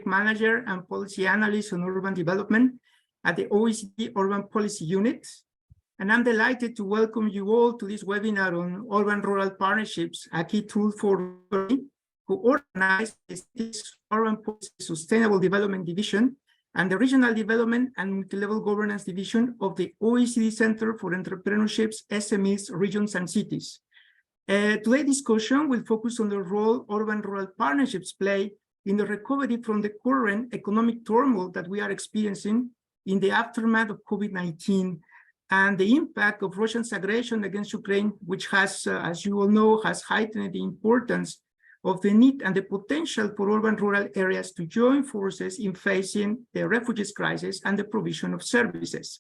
Manager and Policy Analyst on Urban Development at the OECD Urban Policy Unit. And I'm delighted to welcome you all to this webinar on urban-rural partnerships, a key tool for who organize the Urban Policy Sustainable Development Division and the Regional Development and Multi-Level Governance Division of the OECD Center for Entrepreneurships, SMEs, Regions, and Cities. Today's discussion will focus on the role urban-rural partnerships play in the recovery from the current economic turmoil that we are experiencing in the aftermath of COVID-19 and the impact of Russia's aggression against Ukraine, which has, as you all know, has heightened the importance of the need and the potential for urban-rural areas to join forces in facing the refugees crisis and the provision of services.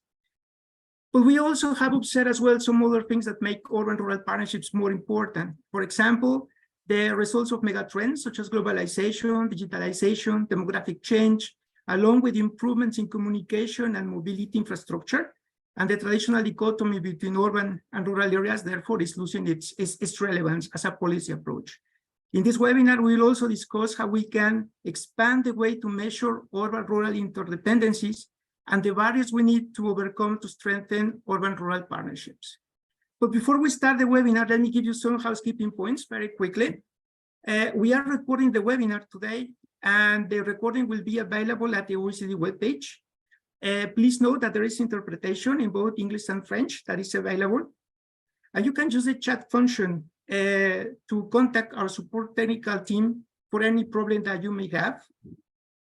But we also have observed as well some other things that make urban-rural partnerships more important. For example, the results of megatrends such as globalization, digitalization, demographic change, along with improvements in communication and mobility infrastructure, and the traditional dichotomy between urban and rural areas, therefore, is losing its relevance as a policy approach. In this webinar, we will also discuss how we can expand the way to measure urban-rural interdependencies and the barriers we need to overcome to strengthen urban-rural partnerships. But before we start the webinar, let me give you some housekeeping points very quickly. We are recording the webinar today, and the recording will be available at the OECD webpage. Please note that there is interpretation in both English and French that is available. And you can use the chat function to contact our support technical team for any problem that you may have.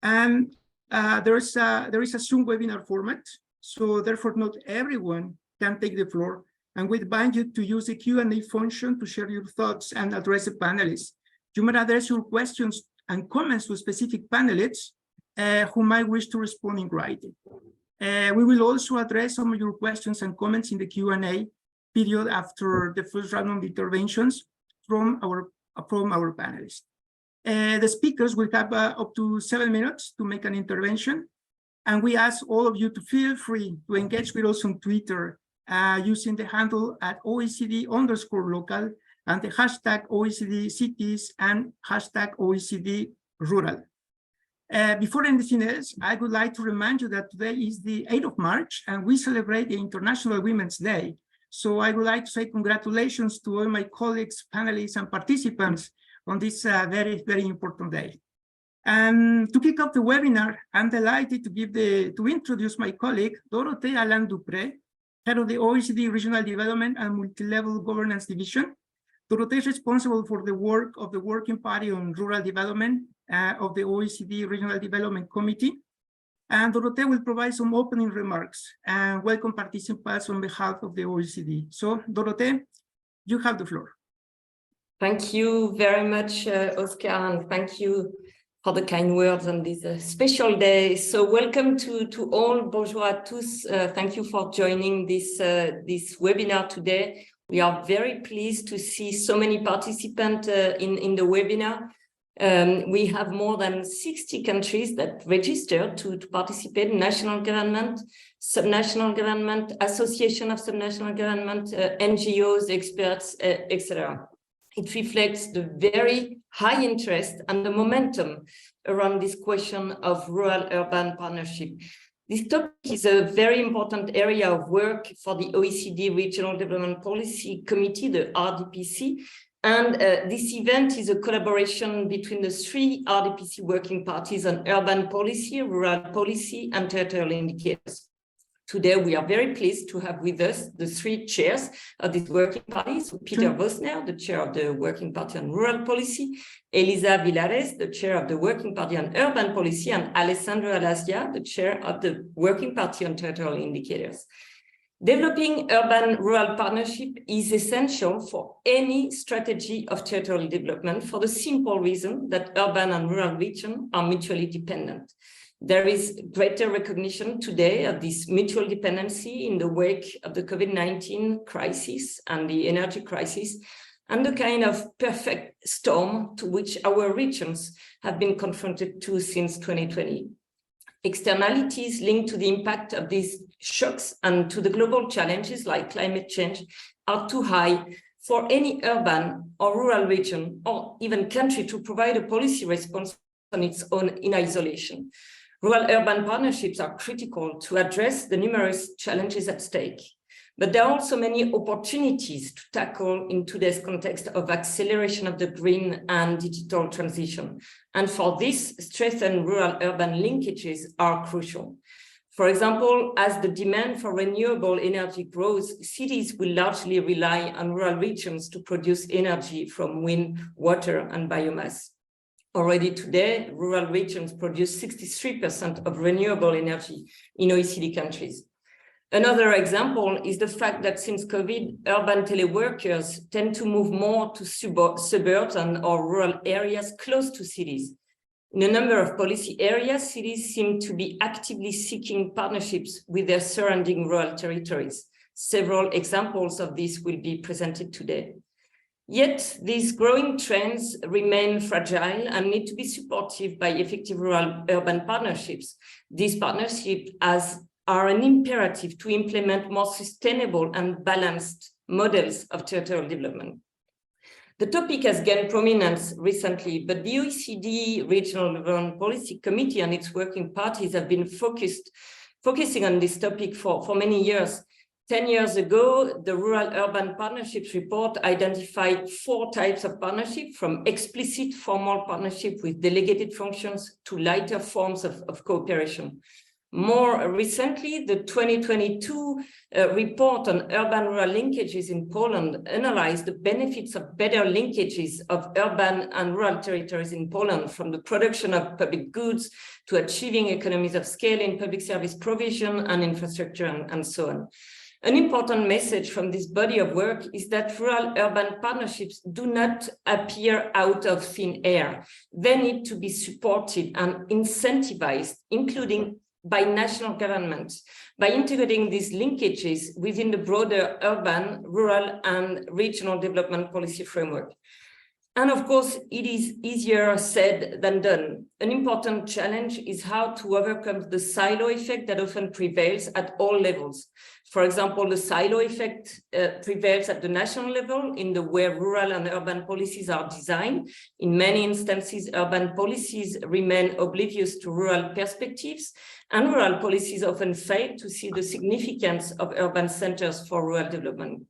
And there is a Zoom webinar format, so therefore not everyone can take the floor. And we invite you to use the Q&A function to share your thoughts and address the panelists. You might address your questions and comments to specific panelists who might wish to respond in writing. We will also address some of your questions and comments in the Q&A period after the first round of interventions from our panelists. The speakers will have up to 7 minutes to make an intervention, and we ask all of you to feel free to engage with us on Twitter using the handle at OECD_local and the hashtag OECD cities and hashtag OECD rural. Before anything else, I would like to remind you that today is the 8th of March and we celebrate the International Women's Day. So I would like to say congratulations to all my colleagues, panelists, and participants on this very, very important day. And to kick off the webinar, I'm delighted to introduce my colleague, Dorothée Alain-Dupré, head of the OECD Regional Development and Multi-Level Governance Division. Dorothée is responsible for the work of the Working Party on Rural Development of the OECD Regional Development Committee. And Dorothée will provide some opening remarks and welcome participants on behalf of the OECD. So, Dorothée, you have the floor. Thank you very much, Oscar, and thank you for the kind words on this special day. So welcome to all, bonjour à tous. Thank you for joining this webinar today. We are very pleased to see so many participants in the webinar. We have more than 60 countries that registered to participate: national government, subnational government, association of subnational government, NGOs, experts, etc. It reflects the very high interest and the momentum around this question of rural-urban partnership. This topic is a very important area of work for the OECD Regional Development Policy Committee, the RDPC, and this event is a collaboration between the 3 RDPC working parties on urban policy, rural policy, and territorial indicators. Today, we are very pleased to have with us the 3 chairs of this working party. So Peter Vosner, the chair of the Working Party on Rural Policy, Elisa Villares, the chair of the Working Party on Urban Policy, and Alessandro Alasia, the chair of the Working Party on Territorial Indicators. Developing urban-rural partnership is essential for any strategy of territorial development for the simple reason that urban and rural regions are mutually dependent. There is greater recognition today of this mutual dependency in the wake of the COVID-19 crisis and the energy crisis, and the kind of perfect storm to which our regions have been confronted to since 2020. Externalities linked to the impact of these shocks and to the global challenges like climate change are too high for any urban or rural region or even country to provide a policy response on its own in isolation. Rural-urban partnerships are critical to address the numerous challenges at stake. But there are also many opportunities to tackle in today's context of acceleration of the green and digital transition. And for this, strengthened rural-urban linkages are crucial. For example, as the demand for renewable energy grows, cities will largely rely on rural regions to produce energy from wind, water, and biomass. Already today, rural regions produce 63% of renewable energy in OECD countries. Another example is the fact that since COVID, urban teleworkers tend to move more to suburbs or rural areas close to cities. In a number of policy areas, cities seem to be actively seeking partnerships with their surrounding rural territories. Several examples of this will be presented today. Yet, these growing trends remain fragile and need to be supported by effective rural-urban partnerships. These partnerships are an imperative to implement more sustainable and balanced models of territorial development. The topic has gained prominence recently, but the OECD Regional Development Policy Committee and its working parties have been focusing on this topic for many years. 10 years ago, the Rural-Urban Partnerships Report identified 4 types of partnership, from explicit formal partnership with delegated functions to lighter forms of cooperation. More recently, the 2022 report on urban-rural linkages in Poland analyzed the benefits of better linkages of urban and rural territories in Poland, from the production of public goods to achieving economies of scale in public service provision and infrastructure and so on. An important message from this body of work is that rural-urban partnerships do not appear out of thin air. They need to be supported and incentivized, including by national governments, by integrating these linkages within the broader urban, rural, and regional development policy framework. And of course, it is easier said than done. An important challenge is how to overcome the silo effect that often prevails at all levels. For example, the silo effect prevails at the national level in the way rural and urban policies are designed. In many instances, urban policies remain oblivious to rural perspectives, and rural policies often fail to see the significance of urban centers for rural development.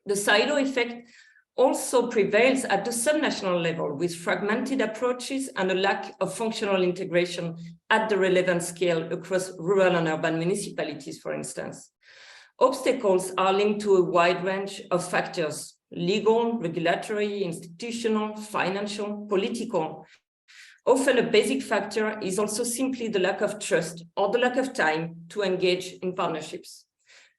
The silo effect also prevails at the subnational level, with fragmented approaches and a lack of functional integration at the relevant scale across rural and urban municipalities, for instance. Obstacles are linked to a wide range of factors: legal, regulatory, institutional, financial, political. Often a basic factor is also simply the lack of trust or the lack of time to engage in partnerships.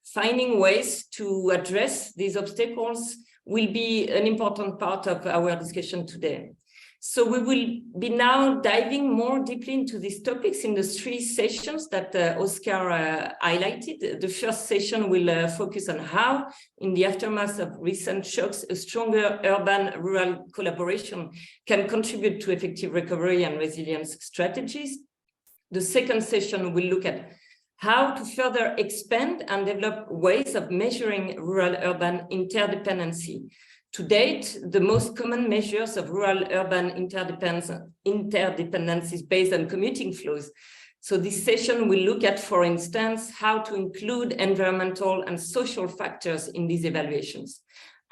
Finding ways to address these obstacles will be an important part of our discussion today. So we will be now diving more deeply into these topics in the 3 sessions that Oscar highlighted. The first session will focus on how, in the aftermath of recent shocks, a stronger urban-rural collaboration can contribute to effective recovery and resilience strategies. The second session will look at how to further expand and develop ways of measuring rural-urban interdependency. To date, the most common measures of rural-urban interdependence is based on commuting flows. So this session will look at, for instance, how to include environmental and social factors in these evaluations.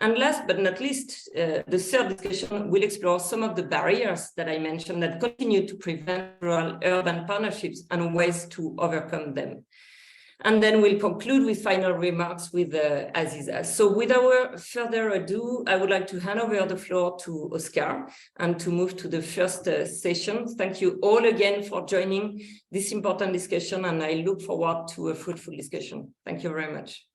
And last but not least, the third discussion will explore some of the barriers that I mentioned that continue to prevent rural-urban partnerships and ways to overcome them. And then we'll conclude with final remarks with Aziza. So without further ado, I would like to hand over the floor to Oscar and to move to the first session. Thank you all again for joining this important discussion, and I look forward to a fruitful discussion. Thank you very much.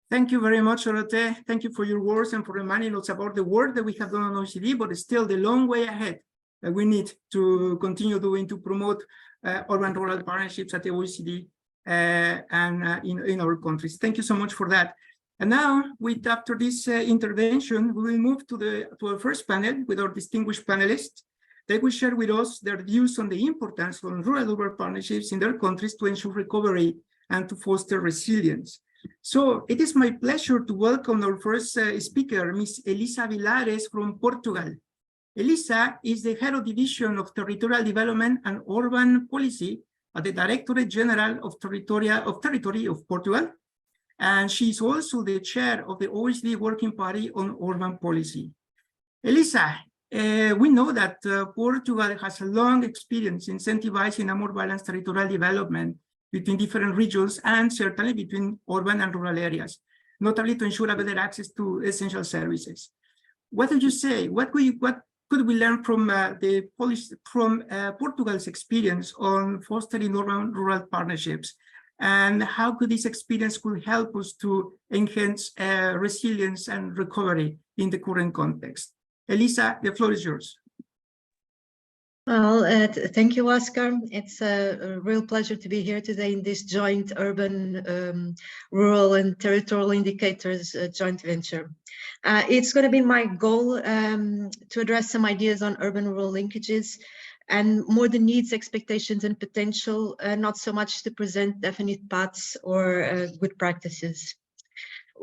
Thank you very much, Dorothée. Thank you for your words and for reminding us about the work that we have done on OECD, but it's still the long way ahead that we need to continue doing to promote urban-rural partnerships at the OECD and in our countries. Thank you so much for that. And now, after this intervention, we will move to our first panel with our distinguished panelists. They will share with us their views on the importance of rural-urban partnerships in their countries to ensure recovery and to foster resilience. So it is my pleasure to welcome our first speaker, Ms. Elisa Vilares from Portugal. Elisa is the head of division of territorial development and urban policy at the Directorate General of Territory of Portugal. And she is also the chair of the OECD Working Party on Urban Policy. Elisa, we know that Portugal has a long experience incentivizing a more balanced territorial development between different regions and certainly between urban and rural areas, notably to ensure a better access to essential services. What do you say? What could we learn from Portugal's experience on fostering urban-rural partnerships? And how could this experience could help us to enhance resilience and recovery in the current context? Elisa, the floor is yours. Well, thank you, Oscar. It's a real pleasure to be here today in this joint urban, rural and territorial indicators joint venture. It's going to be my goal to address some ideas on urban-rural linkages and more the needs, expectations and potential, not so much to present definite paths or good practices.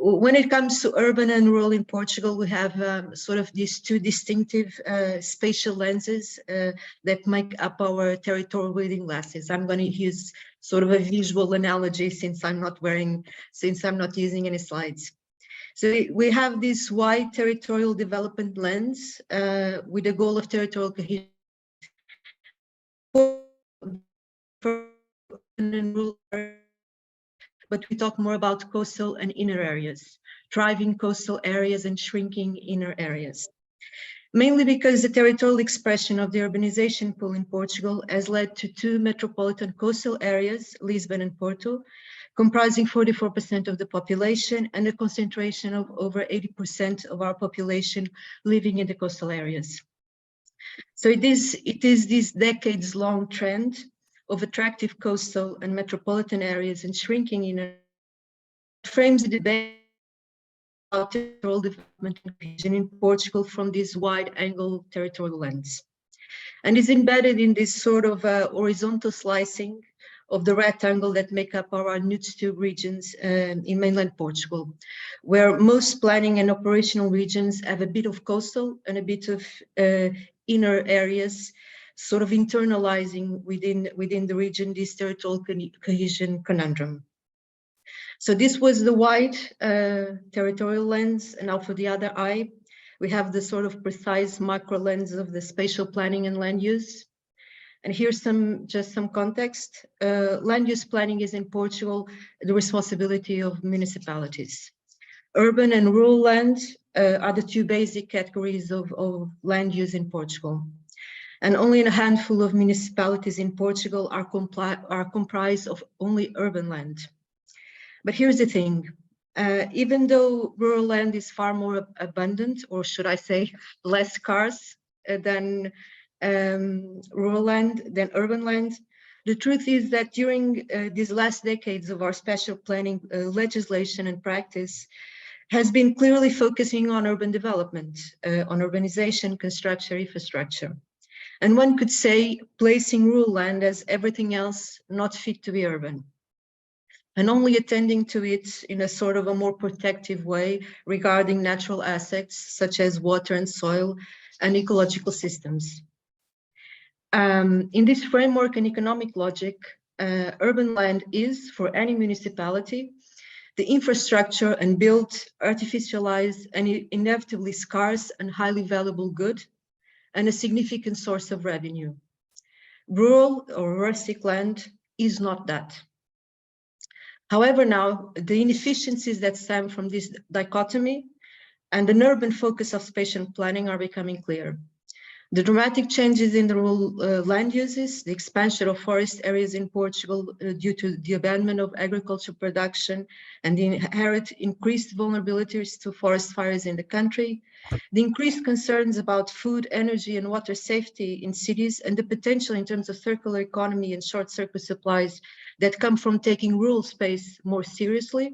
When it comes to urban and rural in Portugal, we have sort of these two distinctive spatial lenses that make up our territorial reading glasses. I'm going to use sort of a visual analogy since I'm not using any slides. So we have this wide territorial development lens with the goal of territorial cohesion. But we talk more about coastal and inner areas, thriving coastal areas and shrinking inner areas. Mainly because the territorial expression of the urbanization pool in Portugal has led to two metropolitan coastal areas, Lisbon and Porto, comprising 44% of the population and a concentration of over 80% of our population living in the coastal areas. So it is this decades-long trend of attractive coastal and metropolitan areas and shrinking inner frames the debate about territorial development and cohesion in Portugal from this wide-angle territorial lens, and is embedded in this sort of horizontal slicing of the rectangle that make up our NUTS2 regions in mainland Portugal, where most planning and operational regions have a bit of coastal and a bit of inner areas, sort of internalizing within the region this territorial cohesion conundrum. So this was the wide territorial lens, and now for the other eye, we have the sort of precise macro lens of the spatial planning and land use. And here's just some context. Land use planning is in Portugal the responsibility of municipalities. Urban and rural land are the two basic categories of land use in Portugal. And only a handful of municipalities in Portugal are comprised of only urban land. But here's the thing, even though rural land is far more abundant, or should I say less scarce than rural land, than urban land, the truth is that during these last decades of our spatial planning legislation and practice has been clearly focusing on urban development, on urbanization, construction, infrastructure. And one could say placing rural land as everything else not fit to be urban, and only attending to it in a sort of a more protective way regarding natural assets such as water and soil and ecological systems. In this framework and economic logic, urban land is, for any municipality, the infrastructure and built, artificialized, and inevitably scarce and highly valuable good, and a significant source of revenue. Rural or rustic land is not that. However, now the inefficiencies that stem from this dichotomy and an urban focus of spatial planning are becoming clear. The dramatic changes in the rural land uses, the expansion of forest areas in Portugal due to the abandonment of agricultural production and the inherent increased vulnerabilities to forest fires in the country, the increased concerns about food, energy and water safety in cities, and the potential in terms of circular economy and short circuit supplies that come from taking rural space more seriously,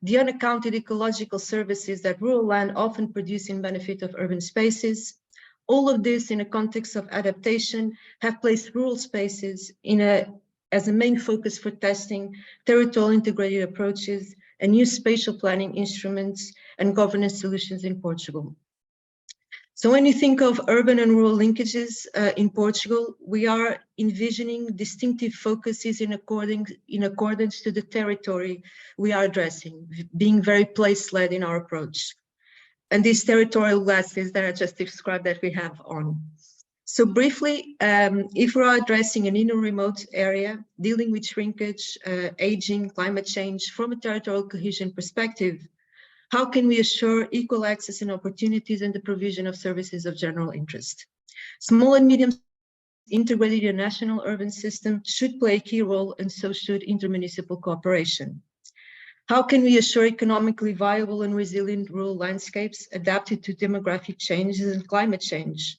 the unaccounted ecological services that rural land often produce in benefit of urban spaces. All of this in a context of adaptation have placed rural spaces as a main focus for testing territorial integrated approaches and new spatial planning instruments and governance solutions in Portugal. So when you think of urban and rural linkages in Portugal, we are envisioning distinctive focuses in accordance to the territory we are addressing, being very place-led in our approach. And these territorial glasses that I just described that we have on. So briefly, if we are addressing an inner remote area, dealing with shrinkage, aging, climate change from a territorial cohesion perspective, how can we assure equal access and opportunities in the provision of services of general interest? Small and medium integrated in a national urban system should play a key role, and so should intermunicipal cooperation. How can we assure economically viable and resilient rural landscapes adapted to demographic changes and climate change?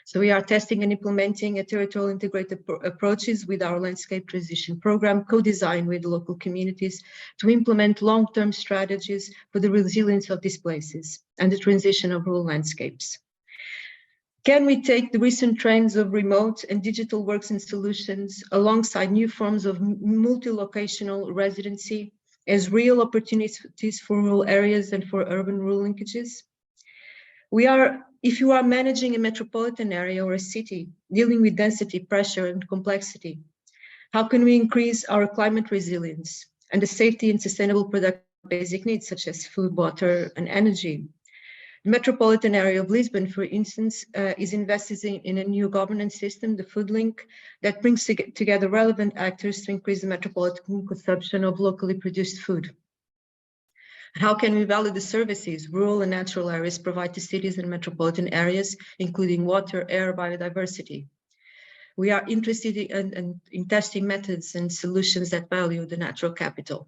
So we are testing and implementing a territorial integrated approaches with our landscape transition program, co-designed with local communities to implement long-term strategies for the resilience of these places and the transition of rural landscapes. Can we take the recent trends of remote and digital works and solutions alongside new forms of multi-locational residency as real opportunities for rural areas and for urban-rural linkages? If you are managing a metropolitan area or a city, dealing with density, pressure, and complexity, how can we increase our climate resilience and the safety and sustainable production of basic needs such as food, water, and energy? The metropolitan area of Lisbon, for instance, is investing in a new governance system, the Food Link, that brings together relevant actors to increase the metropolitan consumption of locally produced food. How can we value the services rural and natural areas provide to cities and metropolitan areas, including water, air, biodiversity? We are interested in testing methods and solutions that value the natural capital.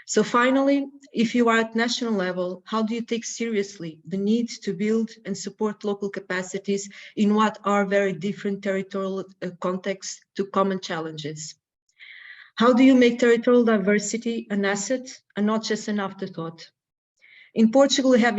So finally, if you are at national level, how do you take seriously the need to build and support local capacities in what are very different territorial contexts to common challenges? How do you make territorial diversity an asset and not just an afterthought? In Portugal, we have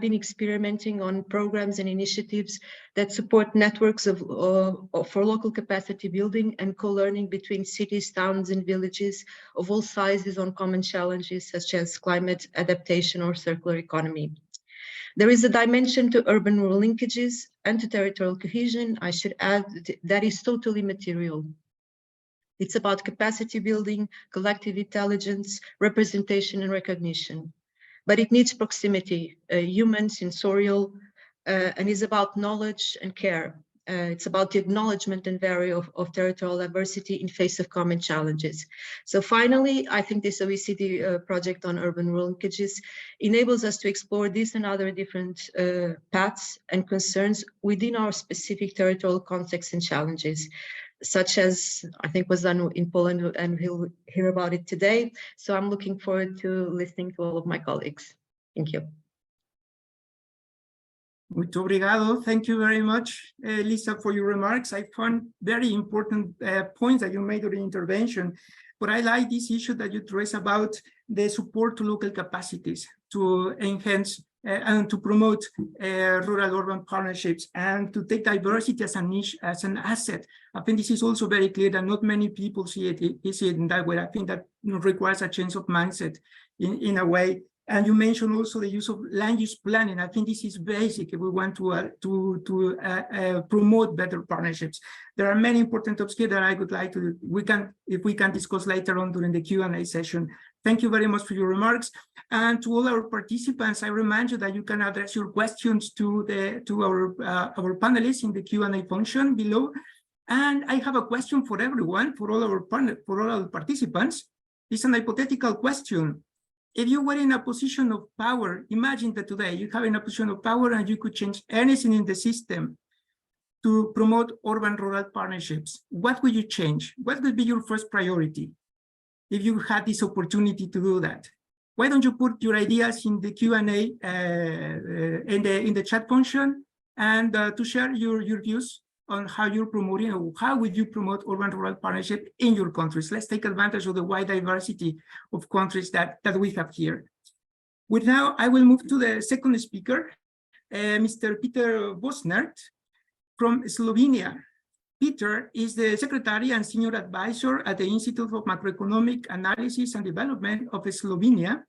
been experimenting on programs and initiatives that support networks for local capacity building and co-learning between cities, towns, and villages of all sizes on common challenges such as climate adaptation or circular economy. There is a dimension to urban-rural linkages and to territorial cohesion, I should add, that is totally material. It's about capacity building, collective intelligence, representation, and recognition. But it needs proximity, human, sensorial, and is about knowledge and care. It's about the acknowledgement and value of territorial diversity in face of common challenges. So finally, I think this OECD project on urban-rural linkages enables us to explore these and other different paths and concerns within our specific territorial context and challenges, such as I think was done in Poland, and we'll hear about it today. So I'm looking forward to listening to all of my colleagues. Thank you. Muito obrigado. Thank you very much, Lisa, for your remarks. I found very important points that you made during the intervention. But I like this issue that you raised about the support to local capacities to enhance and to promote rural-urban partnerships and to take diversity as an asset. I think this is also very clear that not many people see it in that way. I think that requires a change of mindset in a way. And you mentioned also the use of land use planning. I think this is basic if we want to promote better partnerships. There are many important topics here that I would like to, if we can discuss later on during the Q&A session. Thank you very much for your remarks. And to all our participants, I remind you that you can address your questions to our panelists in the Q&A function below. And I have a question for everyone, for all our participants. It's an hypothetical question. If you were in a position of power, imagine that today you have in a position of power and you could change anything in the system to promote urban-rural partnerships. What would you change? What would be your first priority if you had this opportunity to do that? Why don't you put your ideas in the Q&A in the chat function and to share your views on how you're promoting, or how would you promote urban-rural partnership in your countries? Let's take advantage of the wide diversity of countries that we have here. With now, I will move to the second speaker, Mr. Peter Bosnert from Slovenia. Peter is the Secretary and Senior Advisor at the Institute of Macroeconomic Analysis and Development of Slovenia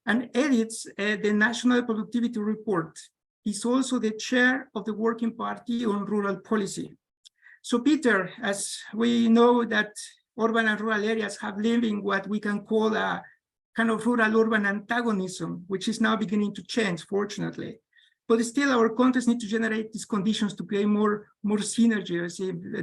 and edits the National Productivity Report. is also the chair of the Working Party on Rural Policy. So Peter, as we know that urban and rural areas have lived in what we can call a kind of rural-urban antagonism, which is now beginning to change, fortunately. But still, our countries need to generate these conditions to create more synergies,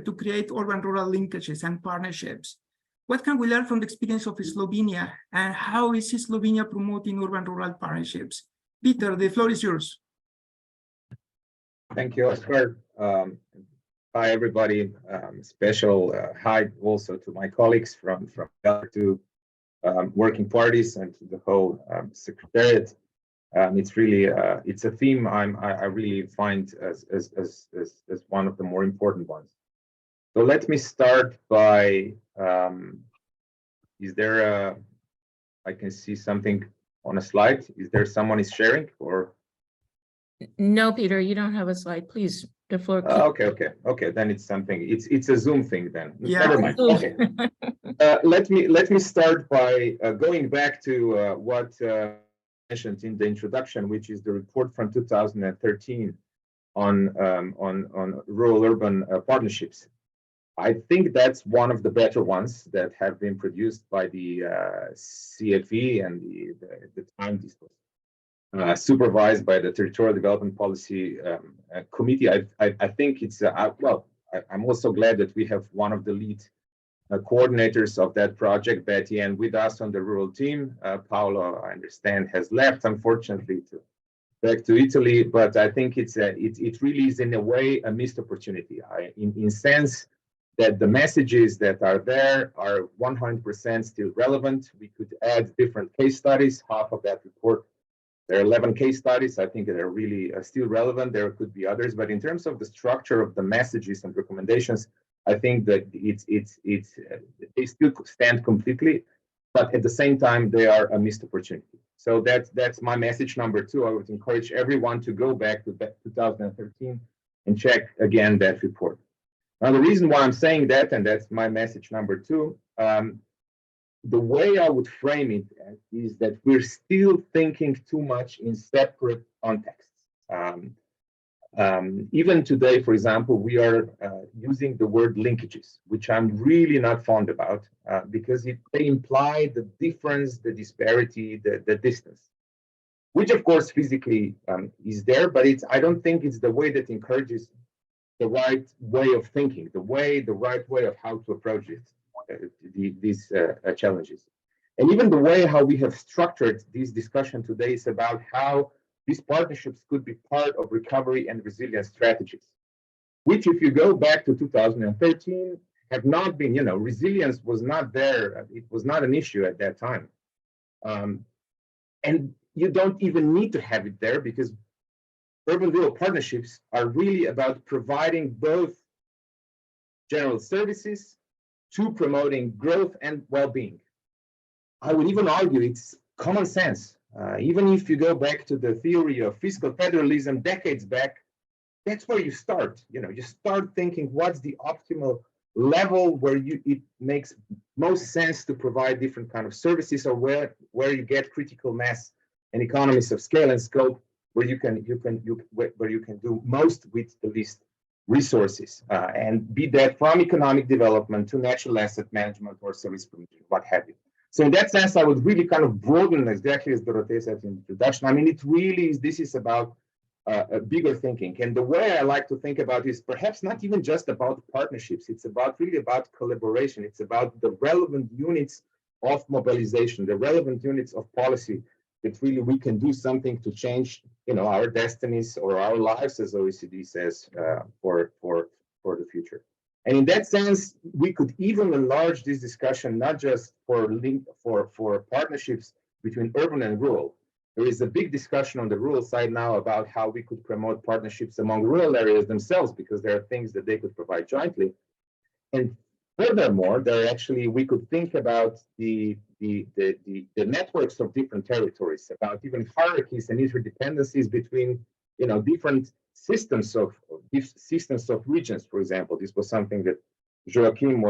to create urban-rural linkages and partnerships. What can we learn from the experience of Slovenia, and how is Slovenia promoting urban-rural partnerships? Peter, the floor is yours. Thank you, Oscar. Hi, everybody. Special hi also to my colleagues from the other two working parties and to the whole secretariat. It's really it's a theme I really find as one of the more important ones. So let me start by is there I can see something on a slide. Is there someone is sharing or? No, Peter, you don't have a slide. Please, the floor. Okay. Then it's something. It's a Zoom thing then. Yeah. Never mind. Okay. Let me start by going back to what mentioned in the introduction, which is the report from 2013 on rural-urban partnerships. I think that's one of the better ones that have been produced by the CFE and the time this was supervised by the Territorial Development Policy Committee. I think it's well. I'm also glad that we have one of the lead coordinators of that project, Betty, and with us on the rural team. Paolo, I understand, has left, unfortunately, back to Italy. But I think it really is in a way a missed opportunity. In sense that the messages that are there are 100% still relevant. We could add different case studies. Half of that report. There are 11 case studies. I think they're really still relevant. There could be others, but in terms of the structure of the messages and recommendations, I think that they still stand completely, but at the same time they are a missed opportunity. So that's my message number 2. I would encourage everyone to go back to 2013 and check again that report. Now, the reason why I'm saying that, and that's my message number 2. The way I would frame it is that we're still thinking too much in separate contexts. Even today, for example, we are using the word linkages, which I'm really not fond about because they imply the difference, the disparity, the distance, which of course physically is there, but I don't think it's the way that encourages the right way of thinking, the right way of how to approach it. These challenges. And even the way how we have structured this discussion today is about how these partnerships could be part of recovery and resilience strategies, which if you go back to 2013 have not been, resilience was not there. It was not an issue at that time. And you don't even need to have it there because urban-rural partnerships are really about providing both general services to promoting growth and well-being. I would even argue it's common sense. Even if you go back to the theory of fiscal federalism decades back, that's where you start. You start thinking what's the optimal level where it makes most sense to provide different kind of services, or where you get critical mass and economies of scale and scope, where you can do most with the least resources, and be that from economic development to natural asset management or service provision, what have you. So in that sense, I would really kind of broaden, exactly as Dorothea said in the introduction. I mean, it really is, this is about a bigger thinking. And the way I like to think about it is perhaps not even just about partnerships. It's really about collaboration. It's about the relevant units of mobilization, the relevant units of policy that really we can do something to change, our destinies or our lives, as OECD says, for the future. And in that sense, we could even enlarge this discussion not just for partnerships between urban and rural. There is a big discussion on the rural side now about how we could promote partnerships among rural areas themselves, because there are things that they could provide jointly. And furthermore, we could think about the networks of different territories, about even hierarchies and interdependencies between different systems of regions. For example, this was something that Joaquim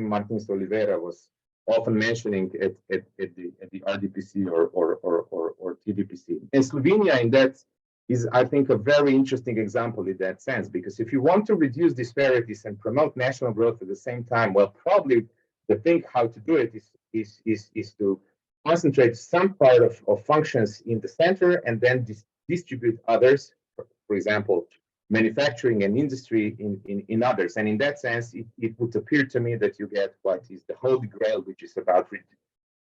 Martins Oliveira was often mentioning at the RDPC or TDPC. And Slovenia, is, I think, a very interesting example in that sense, because if you want to reduce disparities and promote national growth at the same time, well, probably the thing how to do it is to concentrate some part of functions in the center and then distribute others, for example, manufacturing and industry in others. And in that sense, it would appear to me that you get what is the holy grail, which is about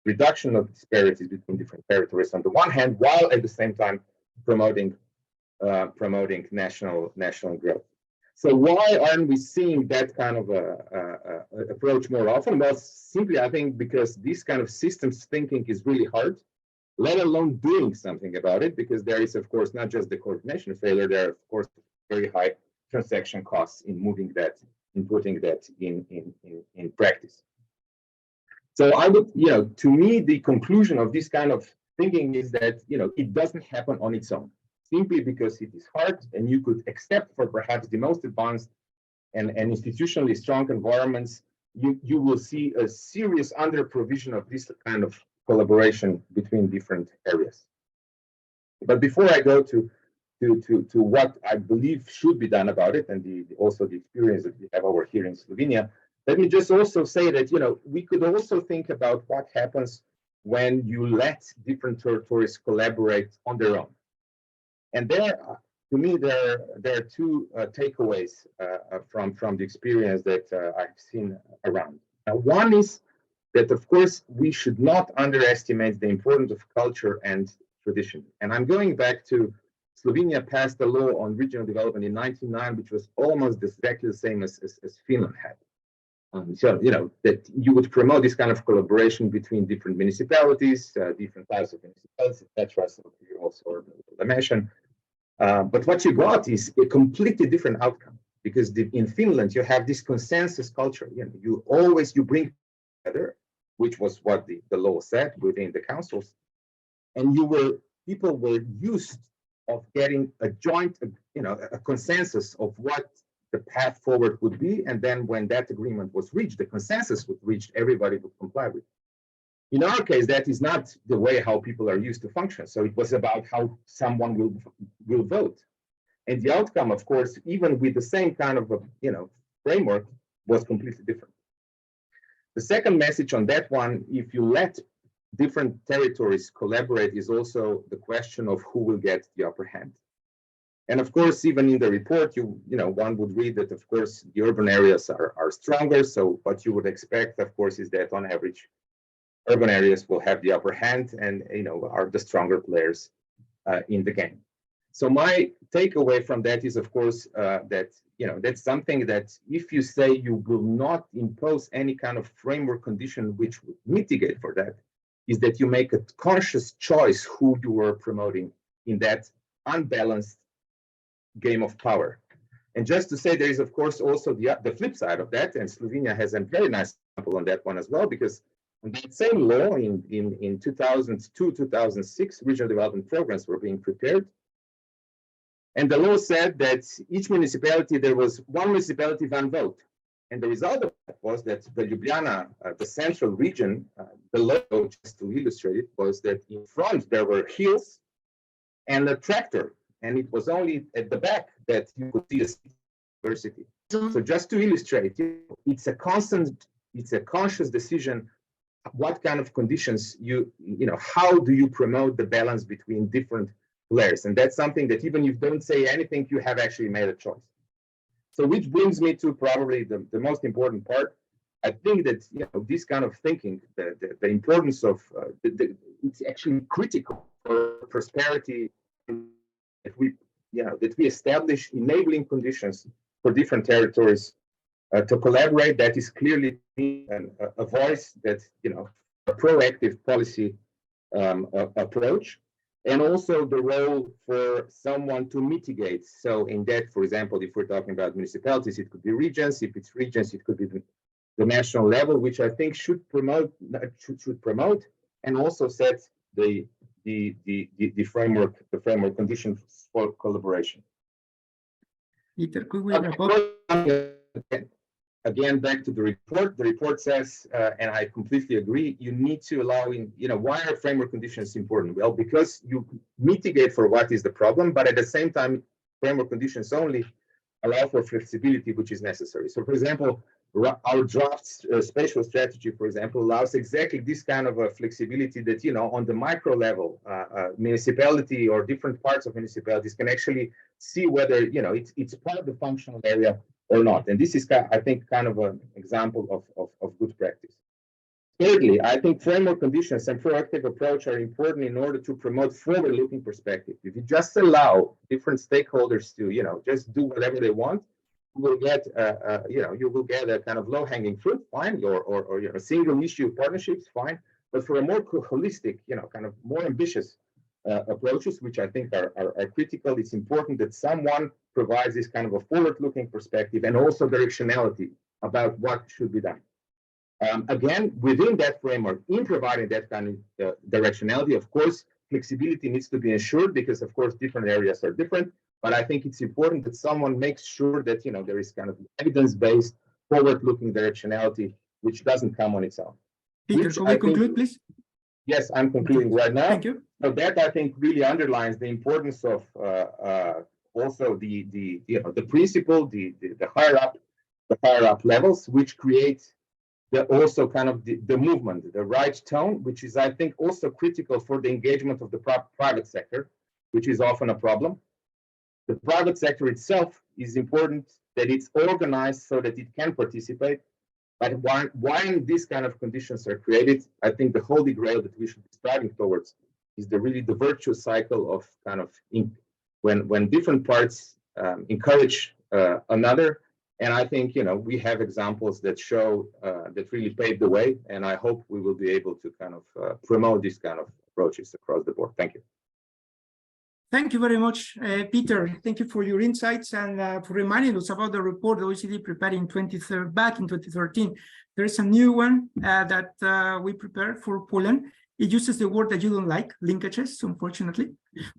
reduction of disparities between different territories on the one hand, while at the same time promoting national growth. So why aren't we seeing that kind of approach more often? Well, simply, I think, because this kind of systems thinking is really hard, let alone doing something about it, because there is, of course, not just the coordination failure, there are, of course, very high transaction costs in moving that, in putting that in practice. So I would, to me, the conclusion of this kind of thinking is that, it doesn't happen on its own, simply because it is hard, and you could accept for perhaps the most advanced and institutionally strong environments, you will see a serious under provision of this kind of collaboration between different areas. But before I go to what I believe should be done about it, and also the experience that we have over here in Slovenia, let me just also say that, we could also think about what happens when you let different territories collaborate on their own. And there, to me, there are two takeaways from the experience that I've seen around. One is that, of course, we should not underestimate the importance of culture and tradition. And I'm going back to Slovenia passed a law on regional development in 1999, which was almost exactly the same as Finland had. So, that you would promote this kind of collaboration between different municipalities, different types of municipalities, etc. So you also mentioned. But what you got is a completely different outcome, because in Finland you have this consensus culture. You bring together, which was what the law said within the councils, and people were used of getting a joint, a consensus of what the path forward would be, and then when that agreement was reached, the consensus was reached, everybody would comply with it. In our case, that is not the way how people are used to function. So it was about how someone will vote. And the outcome, of course, even with the same kind of framework, was completely different. The second message on that one, if you let different territories collaborate, is also the question of who will get the upper hand. And of course, even in the report, one would read that, of course, the urban areas are stronger. So what you would expect, of course, is that on average, urban areas will have the upper hand and, are the stronger players in the game. So my takeaway from that is, of course, that, that's something that if you say you will not impose any kind of framework condition which would mitigate for that, is that you make a conscious choice who you are promoting in that unbalanced game of power. And just to say, there is, of course, also the flip side of that, and Slovenia has a very nice example on that one as well, because on that same law in 2002, 2006, regional development programs were being prepared. And the law said that each municipality, there was one municipality, one vote. And the result of that was that the Ljubljana, the central region, the law, just to illustrate it, was that in front there were hills and a tractor. And it was only at the back that you could see a university. So just to illustrate, it's a conscious decision. What kind of conditions how do you promote the balance between different players? And that's something that even if you don't say anything, you have actually made a choice. So which brings me to probably the most important part. I think that this kind of thinking, the importance of it's actually critical for prosperity. That we establish enabling conditions for different territories to collaborate. That is clearly a voice that a proactive policy approach, and also the role for someone to mitigate. So in that, for example, if we're talking about municipalities, it could be regions. If it's regions, it could be the national level, which I think should promote and also set the framework conditions for collaboration. Peter, could we wrap up? again, back to the report says, and I completely agree, you need to allow in, why are framework conditions important? Well, because you mitigate for what is the problem, but at the same time, framework conditions only allow for flexibility, which is necessary. So for example, our draft spatial strategy, for example, allows exactly this kind of a flexibility that, on the micro level, municipality or different parts of municipalities can actually see whether, it's part of the functional area or not. And this is, I think, kind of an example of good practice. Thirdly, I think framework conditions and proactive approach are important in order to promote forward-looking perspective. If you just allow different stakeholders to, just do whatever they want, you will get, you will get a kind of low-hanging fruit, fine, or single-issue partnerships, fine. But for a more holistic, kind of more ambitious approaches, which I think are critical, it's important that someone provides this kind of a forward-looking perspective and also directionality about what should be done. Again, within that framework, in providing that kind of directionality, of course, flexibility needs to be ensured because, of course, different areas are different. But I think it's important that someone makes sure that, there is kind of evidence-based, forward-looking directionality, which doesn't come on its own. Peter, can we conclude, please? Yes, I'm concluding right now. Thank you. So that, I think, really underlines the importance of also the principle, the higher up levels, which create also kind of the movement, the right tone, which is, I think, also critical for the engagement of the private sector, which is often a problem. The private sector itself is important that it's organized so that it can participate. But when these kind of conditions are created, I think the holy grail that we should be striving towards is really the virtuous cycle of kind of when different parts encourage another. And I think, we have examples that show that really pave the way. And I hope we will be able to kind of promote these kind of approaches across the board. Thank you. Thank you very much, Peter. Thank you for your insights and for reminding us about the report the OECD prepared back in 2013. There is a new one that we prepared for Poland. It uses the word that you don't like, linkages, unfortunately.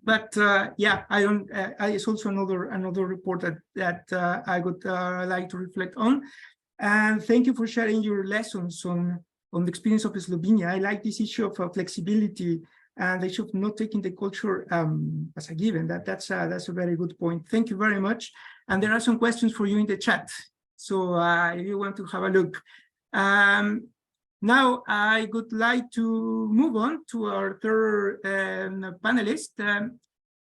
But yeah, I don't. It's also another report that I would like to reflect on. And thank you for sharing your lessons on the experience of Slovenia. I like this issue of flexibility and the issue of not taking the culture as a given. That's a very good point. Thank you very much. And there are some questions for you in the chat. So if you want to have a look. Now, I would like to move on to our third panelist,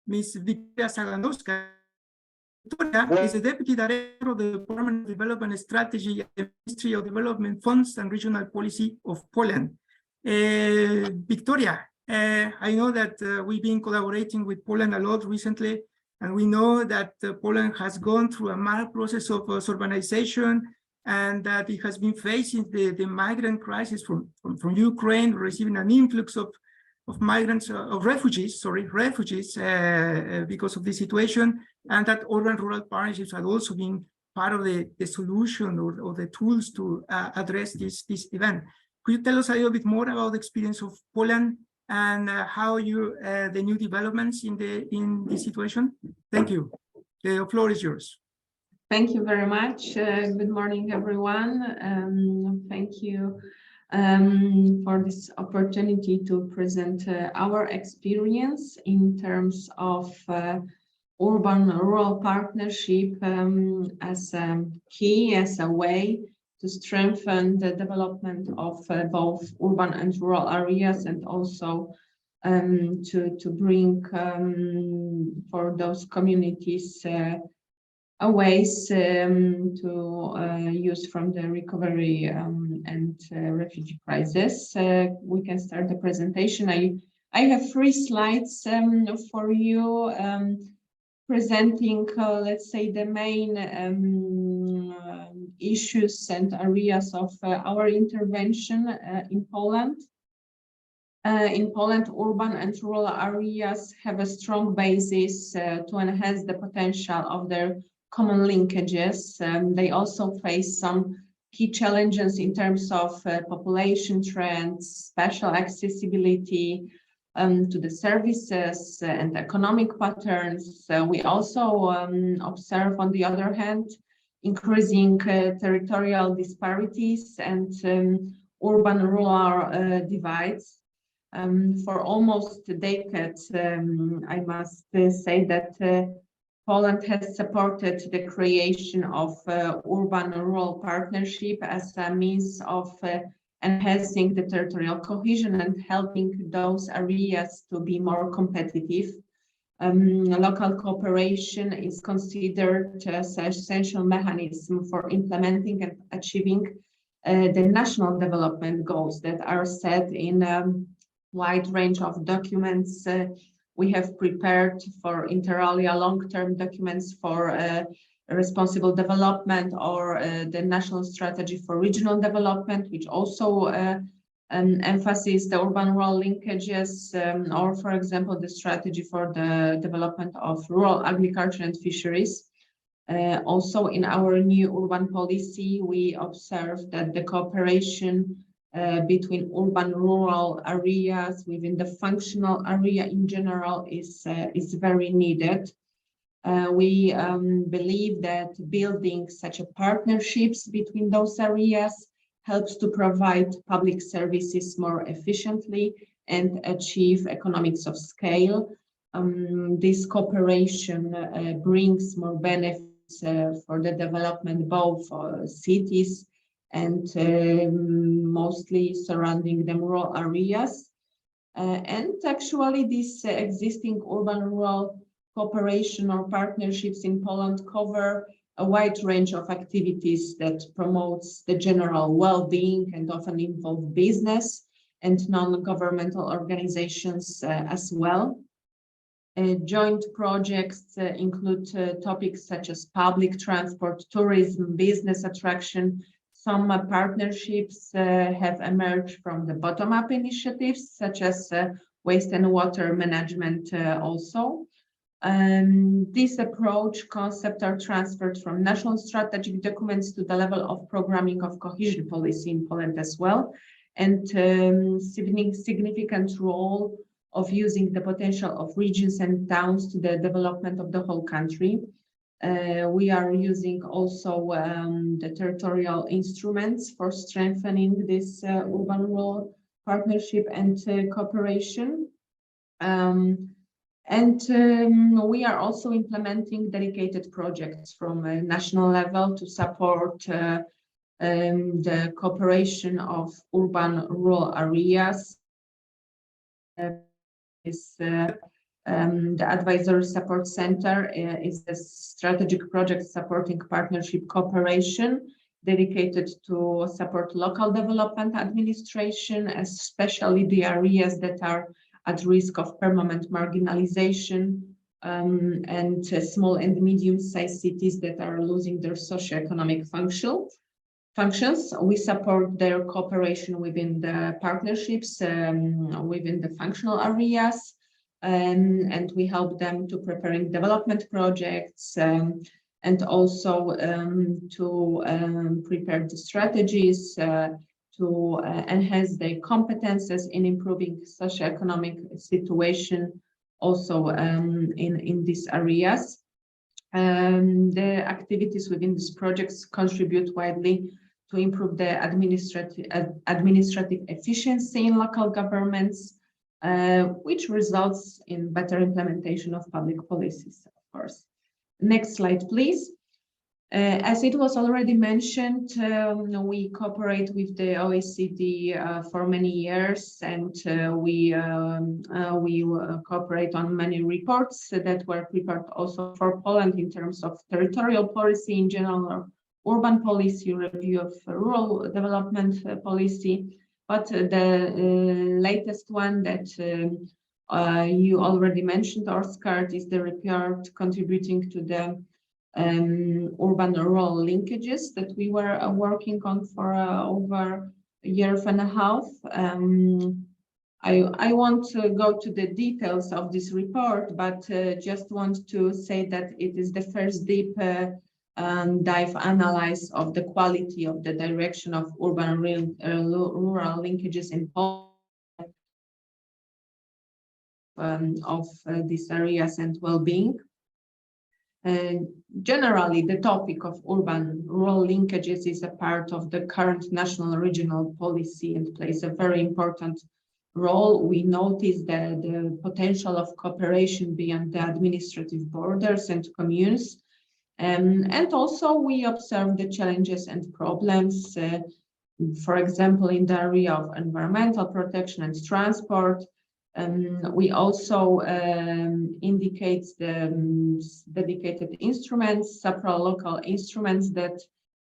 Ms. Victoria Sagandowska. Victoria is the Deputy Director of the Department of Development Strategy at the Ministry of Development Funds and Regional Policy of Poland. Victoria, I know that we've been collaborating with Poland a lot recently, and we know that Poland has gone through a mad process of urbanization, and that it has been facing the migrant crisis from Ukraine, receiving an influx of migrants, of refugees because of the situation, and that urban-rural partnerships have also been part of the solution or the tools to address this event. Could you tell us a little bit more about the experience of Poland and how the new developments in this situation? Thank you. The floor is yours. Thank you very much. Good morning, everyone. Thank you for this opportunity to present our experience in terms of urban-rural partnership as a key, as a way to strengthen the development of both urban and rural areas, and also to bring for those communities ways to use from the recovery and refugee crisis. We can start the presentation. I have 3 slides for you presenting, let's say, the main issues and areas of our intervention in Poland. In Poland, urban and rural areas have a strong basis to enhance the potential of their common linkages. They also face some key challenges in terms of population trends, spatial accessibility to the services and economic patterns. We also observe, on the other hand, increasing territorial disparities and urban-rural divides. For almost a decade, I must say that Poland has supported the creation of urban-rural partnership as a means of enhancing the territorial cohesion and helping those areas to be more competitive. Local cooperation is considered as an essential mechanism for implementing and achieving the national development goals that are set in a wide range of documents. We have prepared for inter alia long-term documents for responsible development, or the national strategy for regional development, which also emphasizes the urban-rural linkages, or for example, the strategy for the development of rural agriculture and fisheries. Also in our new urban policy, we observe that the cooperation between urban-rural areas within the functional area in general is very needed. We believe that building such partnerships between those areas helps to provide public services more efficiently and achieve economies of scale. This cooperation brings more benefits for the development both for cities and mostly surrounding the rural areas. And actually this existing urban-rural cooperation or partnerships in Poland cover a wide range of activities that promotes the general well-being and often involve business and non-governmental organizations as well. Joint projects include topics such as public transport, tourism, business attraction. Some partnerships have emerged from the bottom-up initiatives, such as waste and water management also. This approach concepts are transferred from national strategic documents to the level of programming of cohesion policy in Poland as well, and significant role of using the potential of regions and towns to the development of the whole country. We are using also the territorial instruments for strengthening this urban-rural partnership and cooperation. We are also implementing dedicated projects from a national level to support the cooperation of urban-rural areas. The Advisory Support Center is a strategic project supporting partnership cooperation dedicated to support local development administration, especially the areas that are at risk of permanent marginalization, and small and medium-sized cities that are losing their socioeconomic functions. We support their cooperation within the partnerships, within the functional areas, and we help them to preparing development projects, and also to prepare the strategies to enhance their competences in improving socioeconomic situation also in these areas. The activities within these projects contribute widely to improve the administrative efficiency in local governments, which results in better implementation of public policies, of course. Next slide, please. As it was already mentioned, we cooperate with the OECD for many years, and we cooperate on many reports that were prepared also for Poland in terms of territorial policy in general, or urban policy, review of rural development policy. But the latest one that you already mentioned, Oskar, is the report contributing to the urban-rural linkages that we were working on for over a year and a half. I want to go to the details of this report, but just want to say that it is the first deep dive analysis of the quality of the direction of urban-rural linkages in Poland, of these areas and well-being. Generally, the topic of urban-rural linkages is a part of the current national regional policy and plays a very important role. We notice the potential of cooperation beyond the administrative borders and communes. And also we observe the challenges and problems, for example, in the area of environmental protection and transport. We also indicate the dedicated instruments, supralocal instruments that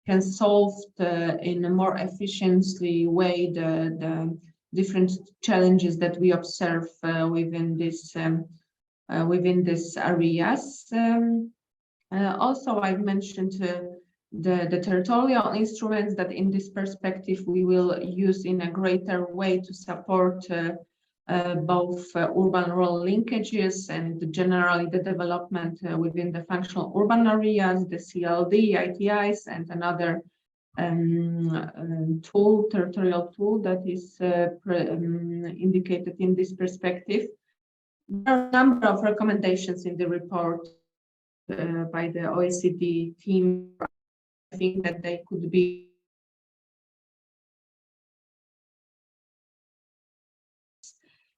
can solve in a more efficiently way the different challenges that we observe within these areas. Also, I've mentioned the territorial instruments that in this perspective we will use in a greater way to support both urban-rural linkages and generally the development within the functional urban areas, the CLD, ITIs, and another territorial tool that is indicated in this perspective. There are a number of recommendations in the report by the OECD team. I think that they could be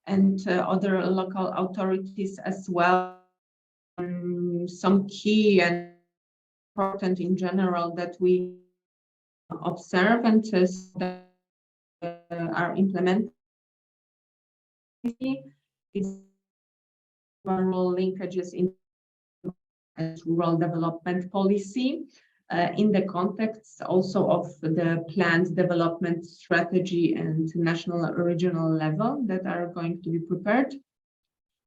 and other local authorities as well. Some key and important in general that we observe and are implemented is rural linkages in rural development policy in the context also of the planned development strategy and national or regional level that are going to be prepared.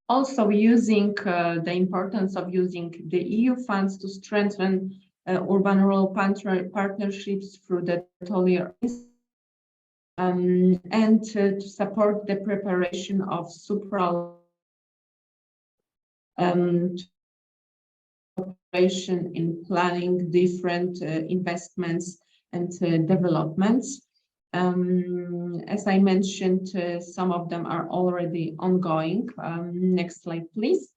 Also using the importance of using the EU funds to strengthen urban-rural partnerships through the territorial and to support the preparation of cooperation in planning different investments and developments. As I mentioned, some of them are already ongoing. Next slide, please.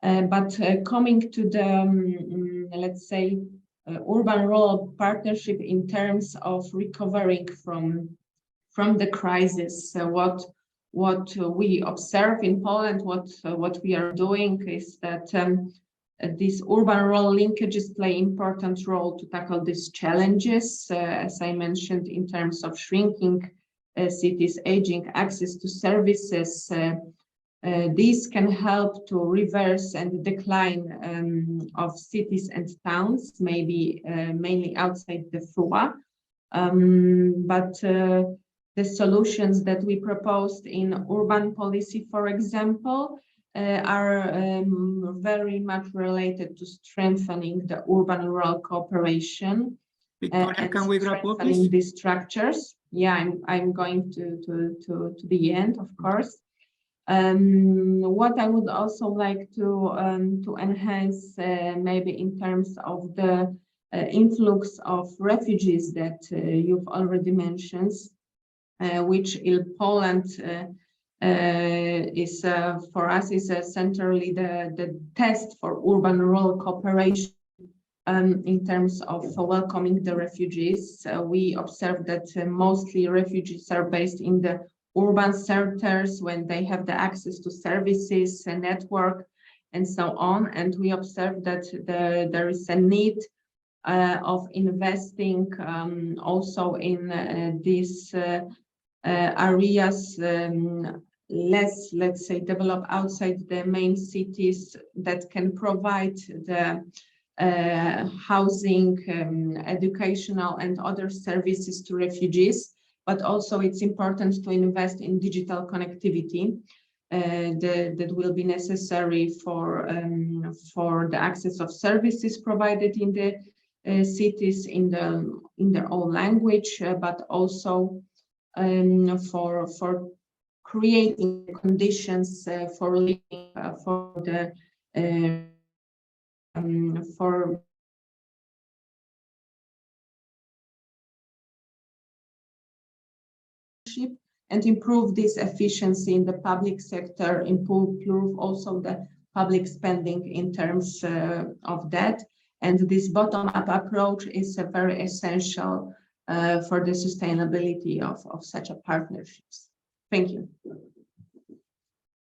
But coming to the, let's say, urban-rural partnership in terms of recovering from the crisis, what we observe in Poland, what we are doing is that these urban-rural linkages play important role to tackle these challenges, as I mentioned, in terms of shrinking cities, aging, access to services. These can help to reverse and decline of cities and towns, maybe mainly outside the FUA. But the solutions that we proposed in urban policy, for example, are very much related to strengthening the urban-rural cooperation. Victoria, can we wrap up, please? These structures. Yeah, I'm going to the end, of course. What I would also like to enhance, maybe in terms of the influx of refugees that you've already mentioned, which in Poland is for us is centrally the test for urban-rural cooperation in terms of welcoming the refugees. We observe that mostly refugees are based in the urban centers when they have the access to services and network and so on. And we observe that there is a need of investing also in these areas less, let's say, developed outside the main cities that can provide the housing, educational and other services to refugees. But also it's important to invest in digital connectivity that will be necessary for the access of services provided in the cities in their own language, but also for creating conditions for living for the and improve this efficiency in the public sector, improve also the public spending in terms of that. And this bottom-up approach is very essential for the sustainability of such a partnerships. Thank you.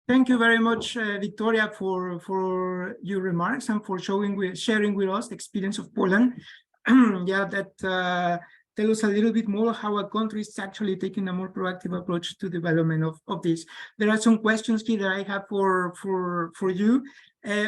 Thank you very much, Victoria, for your remarks and for sharing with us the experience of Poland. Yeah, that tell us a little bit more how a country is actually taking a more proactive approach to development of this. There are some questions here that I have for you.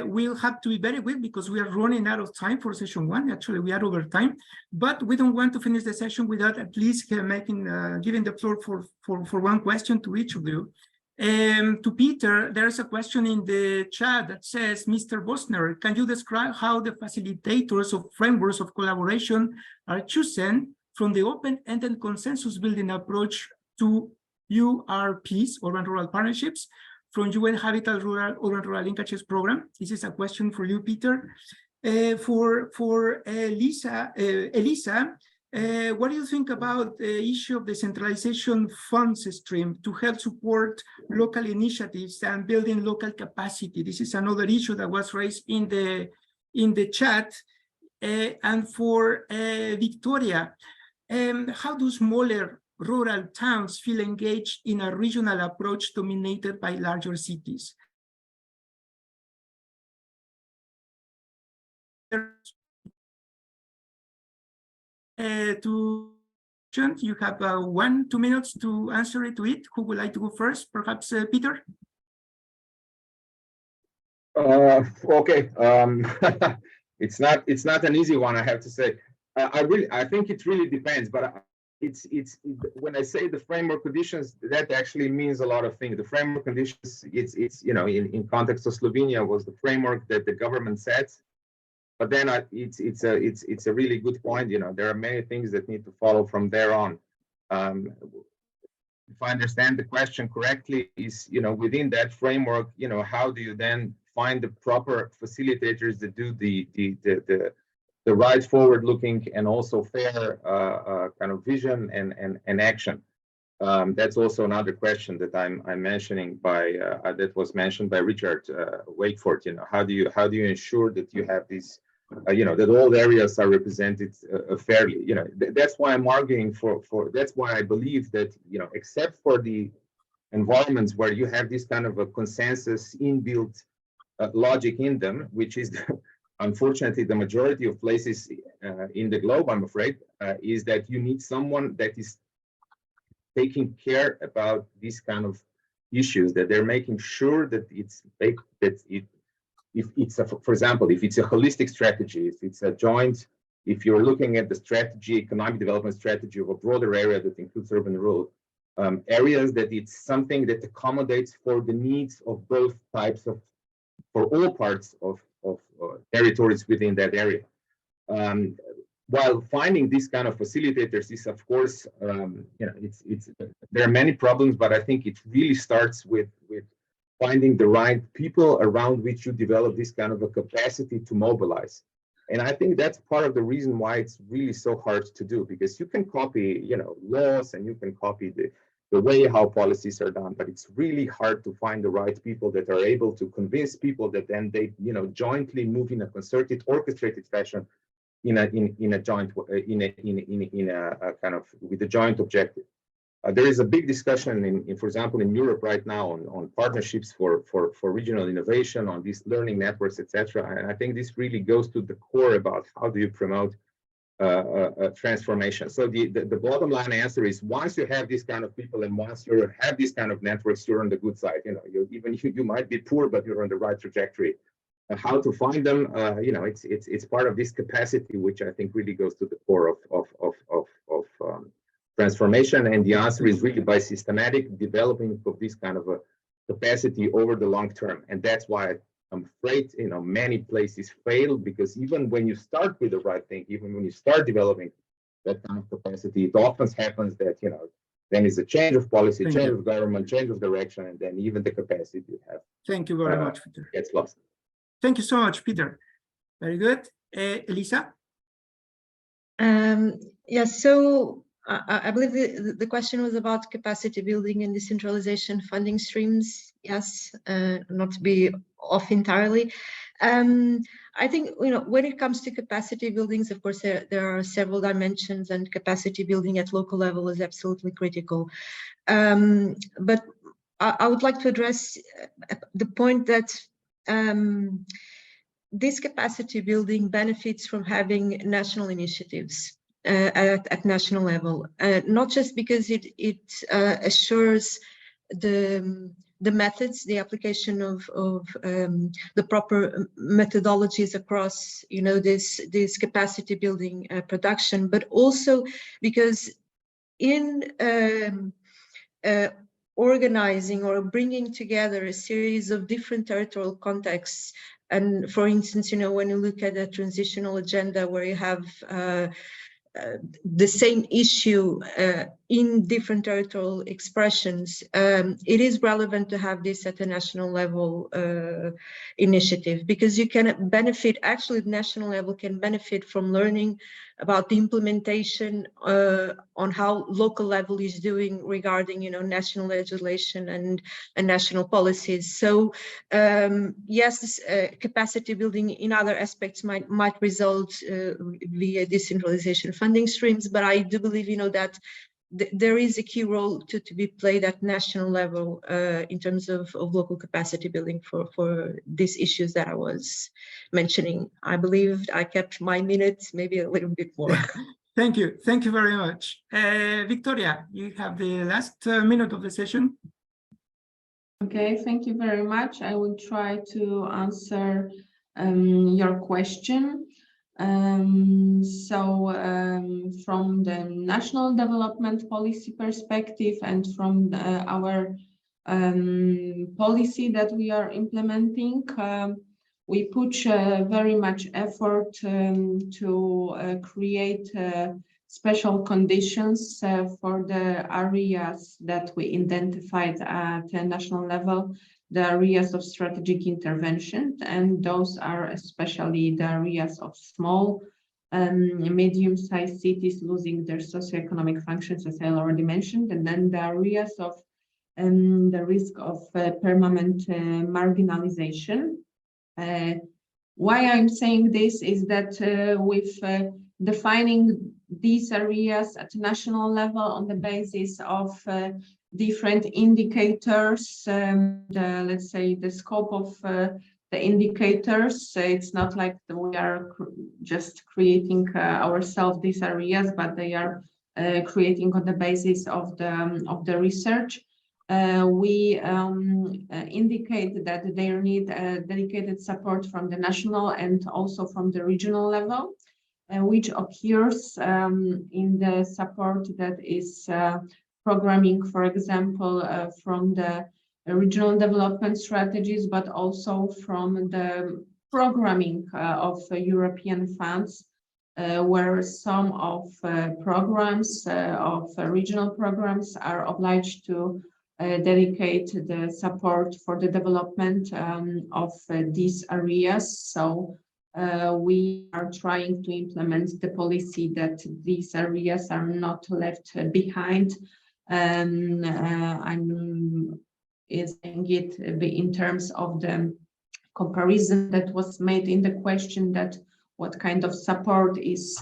We'll have to be very quick because we are running out of time for session one. Actually, we are over time, but we don't want to finish the session without at least giving the floor for one question to each of you. To Peter, there's a question in the chat that says, Mr. Bosner, can you describe how the facilitators of frameworks of collaboration are chosen from the open-ended consensus-building approach to URPs, urban-rural partnerships, from UN Habitat Urban-Rural Linkages Program? This is a question for you, Peter. For Elisa, what do you think about the issue of the centralization funds stream to help support local initiatives and building local capacity? This is another issue that was raised in the chat. And for Victoria, how do smaller rural towns feel engaged in a regional approach dominated by larger cities? You have 1-2 minutes to answer it to it. Who would like to go first? Perhaps Peter? Okay. It's not an easy one, I have to say. I think it really depends, but it's when I say the framework conditions, that actually means a lot of things. The framework conditions, it's you know, in context of Slovenia, was the framework that the government sets. But then it's a really good point. You know, there are many things that need to follow from there on. If I understand the question correctly, is, you know, within that framework, you know, how do you then find the proper facilitators that do the right forward-looking and also fair kind of vision and action? That's also another question that I'm mentioning that was mentioned by Richard Wakeford. You know, how do you ensure that you have these, you know, that all areas are represented fairly? You know, that's why I'm arguing for. That's why I believe that, you know, except for the environments where you have this kind of a consensus inbuilt logic in them, which is unfortunately the majority of places in the globe, I'm afraid, is that you need someone that is taking care about these kind of issues, that they're making sure that if it's for example, if it's a holistic strategy, if it's a joint, if you're looking at the strategy, economic development strategy of a broader area that includes urban and rural areas, that it's something that accommodates for the needs of both types of, for all parts of territories within that area. While finding these kind of facilitators is, of course, you know, there are many problems, but I think it really starts with finding the right people around which you develop this kind of a capacity to mobilize. And I think that's part of the reason why it's really so hard to do, because you can copy, you know, laws, and you can copy the way how policies are done, but it's really hard to find the right people that are able to convince people that then they, you know, jointly move in a concerted, orchestrated fashion in a joint, in a kind of with a joint objective. There is a big discussion for example, in Europe right now on partnerships for regional innovation, on these learning networks, etc. And I think this really goes to the core about how do you promote transformation. So the bottom line answer is, once you have these kind of people and once you have these kind of networks, you're on the good side. You know, you might be poor, but you're on the right trajectory. How to find them? You know, it's part of this capacity, which I think really goes to the core of transformation. And the answer is really by systematic developing of this kind of a capacity over the long term. And that's why I'm afraid, you know, many places fail, because even when you start with the right thing, even when you start developing that kind of capacity, it often happens that, you know, then is a change of policy, change of government, change of direction, and then even the capacity you have. Thank you very much, Peter. Gets lost. Thank you so much, Peter. Very good. Elisa? Yes, so I believe the question was about capacity building and decentralization funding streams. Yes, not to be off entirely. I think, when it comes to capacity buildings, of course, there are several dimensions, and capacity building at local level is absolutely critical. But I would like to address the point that this capacity building benefits from having national initiatives at national level, not just because it assures the methods, the application of the proper methodologies across, this capacity building production, but also because in organizing or bringing together a series of different territorial contexts. And for instance, when you look at a transitional agenda where you have the same issue in different territorial expressions, it is relevant to have this at a national level initiative, because you can benefit, actually the national level can benefit from learning about the implementation on how local level is doing regarding, national legislation and national policies. So yes, this, capacity building in other aspects might result via decentralization funding streams, but I do believe, that there is a key role to be played at national level in terms of local capacity building for these issues that I was mentioning. I believe I kept my minutes, maybe a little bit more. Thank you. Thank you very much. Victoria, you have the last minute of the session. Okay, thank you very much. I will try to answer your question. From the national development policy perspective and from our policy that we are implementing, we put very much effort to create special conditions for the areas that we identified at the national level, the areas of strategic intervention, and those are especially the areas of small medium-sized cities losing their socioeconomic functions, as I already mentioned, and then the areas of the risk of permanent marginalization. Why I'm saying this is that with defining these areas at national level on the basis of different indicators, let's say the scope of the indicators, it's not like we are just creating ourselves these areas, but they are creating on the basis of the research. We indicate that they need dedicated support from the national and also from the regional level, which occurs in the support that is programming, for example, from the regional development strategies, but also from the programming of European funds, where some of programs of regional programs are obliged to dedicate the support for the development of these areas. So we are trying to implement the policy that these areas are not left behind. I'm saying it in terms of the comparison that was made in the question, that what kind of support is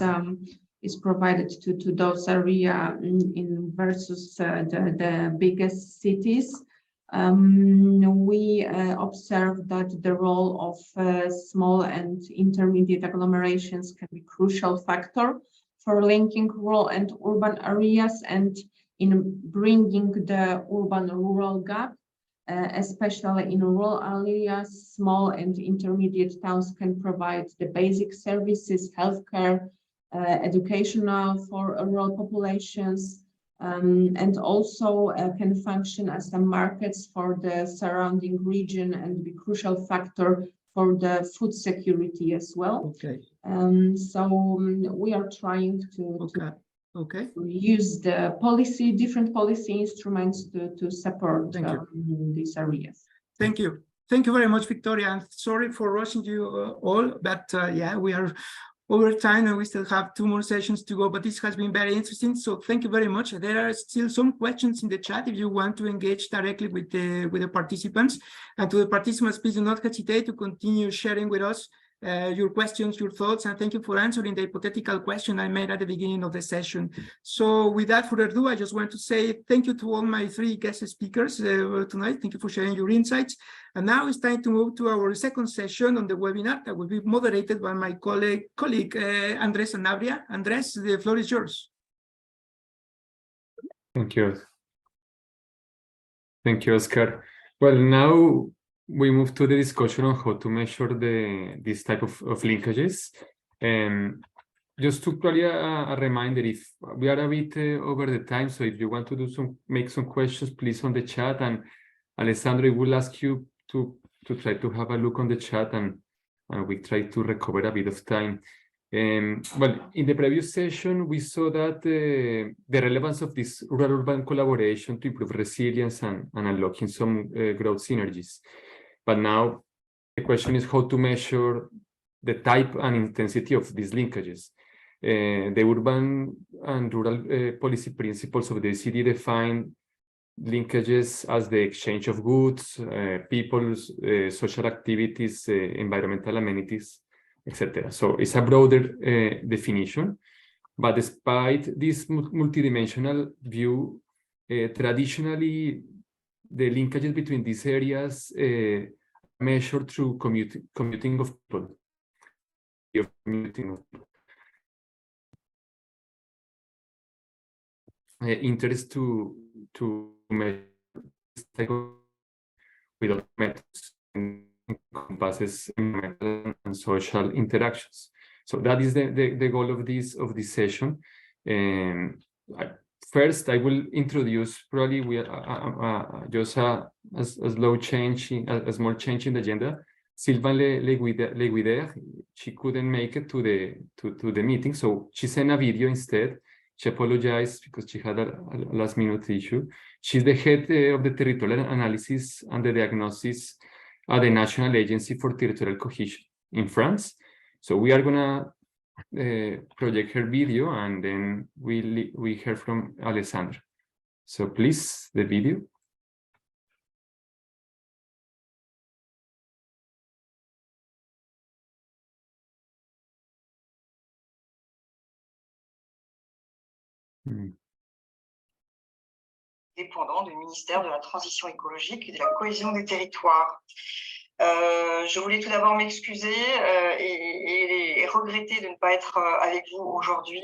provided to those areas in versus the biggest cities. We observe that the role of small and intermediate agglomerations can be a crucial factor for linking rural and urban areas and in bringing the urban-rural gap, especially in rural areas. Small and intermediate towns can provide the basic services, healthcare, educational for rural populations, and also can function as the markets for the surrounding region and be a crucial factor for the food security as well. Okay. So we are trying to use the different policy instruments to support these areas. Thank you. Thank you very much, Victoria. I'm sorry for rushing you all, but yeah, we are over time, and we still have 2 more sessions to go, but this has been very interesting. So thank you very much. There are still some questions in the chat if you want to engage directly with the participants. And to the participants, please do not hesitate to continue sharing with us your questions, your thoughts, and thank you for answering the hypothetical question I made at the beginning of the session. So without further ado, I just want to say thank you to all my 3 guest speakers tonight. Thank you for sharing your insights. And now it's time to move to our second session on the webinar that will be moderated by my colleague Andres Sanabria. Andres, the floor is yours. Thank you. Thank you, Oscar. Well, now we move to the discussion on how to measure this type of linkages. Just to probably a reminder, if we are a bit over the time, so if you want to make some questions, please on the chat, and Alessandro, I will ask you to try to have a look on the chat, and we try to recover a bit of time. Well, in the previous session, we saw that the relevance of this rural-urban collaboration to improve resilience and unlocking some growth synergies. But now the question is how to measure the type and intensity of these linkages. The urban and rural policy principles of the OECD define linkages as the exchange of goods, people's social activities, environmental amenities, etc. So it's a broader definition, but despite this multidimensional view, traditionally the linkages between these areas measured through commuting of people. Interest to measure this type of with methods encompasses environmental and social interactions. So that is the goal of this session. First, I will introduce probably just a small change in the agenda. Sylvain Leguider, she couldn't make it to the meeting, so she sent a video instead. She apologized because she had a last-minute issue. She's the head of the territorial analysis and the diagnosis at the National Agency for Territorial Cohesion in France. So we are gonna project her video, and then we hear from Alessandro. So please, the video. Dépendant du ministère de la Transition écologique et de la cohésion des territoires. Je voulais tout d'abord m'excuser et regretter de ne pas être avec vous aujourd'hui,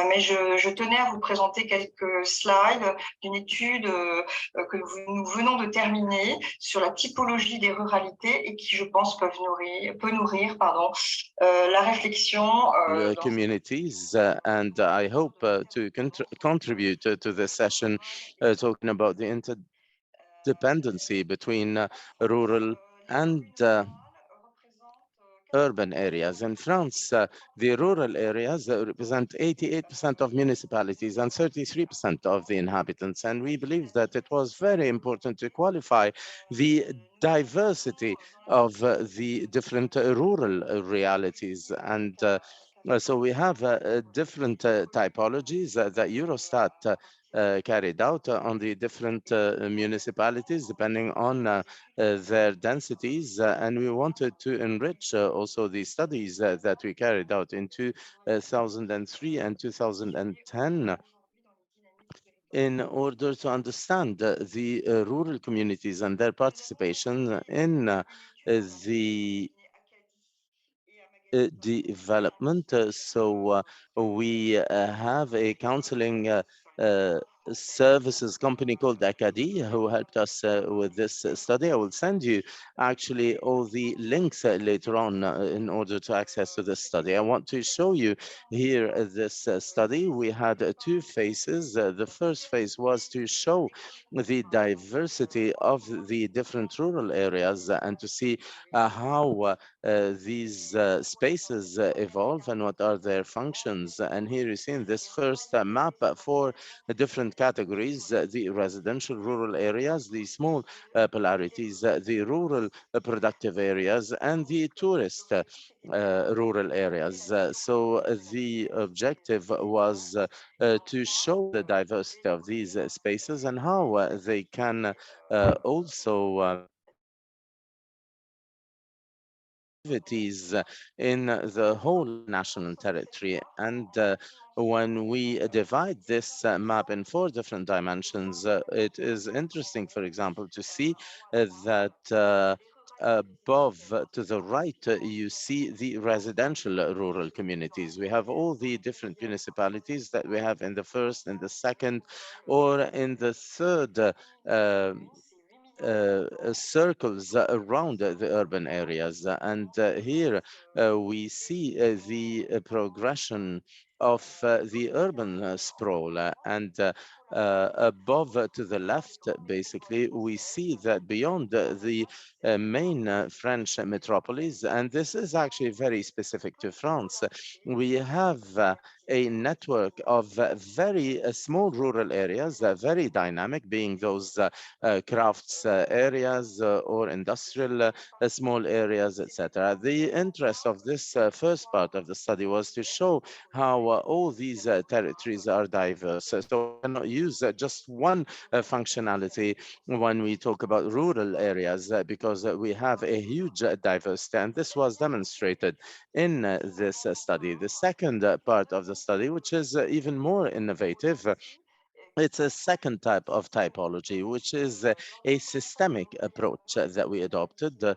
mais je tenais à vous présenter quelques slides d'une étude que nous venons de terminer sur la typologie des ruralités et qui, je pense, peut nourrir la réflexion communities, and I hope to contribute to this session talking about the interdependency between rural and urban areas. In France, the rural areas represent 88% of municipalities and 33% of the inhabitants. And we believe that it was very important to qualify the diversity of the different rural realities. And so we have different typologies that Eurostat carried out on the different municipalities depending on their densities, and we wanted to enrich also the studies that we carried out in 2003 and 2010 in order to understand the rural communities and their participation in the development. So we have a counseling services company called Acadie who helped us with this study. I will send you actually all the links later on in order to access to this study. I want to show you here this study. We had 2 phases. The first phase was to show the diversity of the different rural areas and to see how these spaces evolve and what are their functions. And here you see in this first map for the different different categories, the residential rural areas, the small polarities, the rural productive areas, and the tourist rural areas. So the objective was to show the diversity of these spaces and how they can also activities in the whole national territory. And when we divide this map in 4 different dimensions, it is interesting, for example, to see that above to the right, you see the residential rural communities. We have all the different municipalities that we have in the first and the second or in the third circles around the urban areas. And here we see the progression of the urban sprawl. And above to the left, basically, we see that beyond the main French metropolis, and this is actually very specific to France, we have a network of very small rural areas, very dynamic, being those crafts areas or industrial small areas, etc. The interest of this first part of the study was to show how all these territories are diverse. So we cannot use just one functionality when we talk about rural areas because we have a huge diversity, and this was demonstrated in this study. The second part of the study, which is even more innovative, it's a second type of typology, which is a systemic approach that we adopted.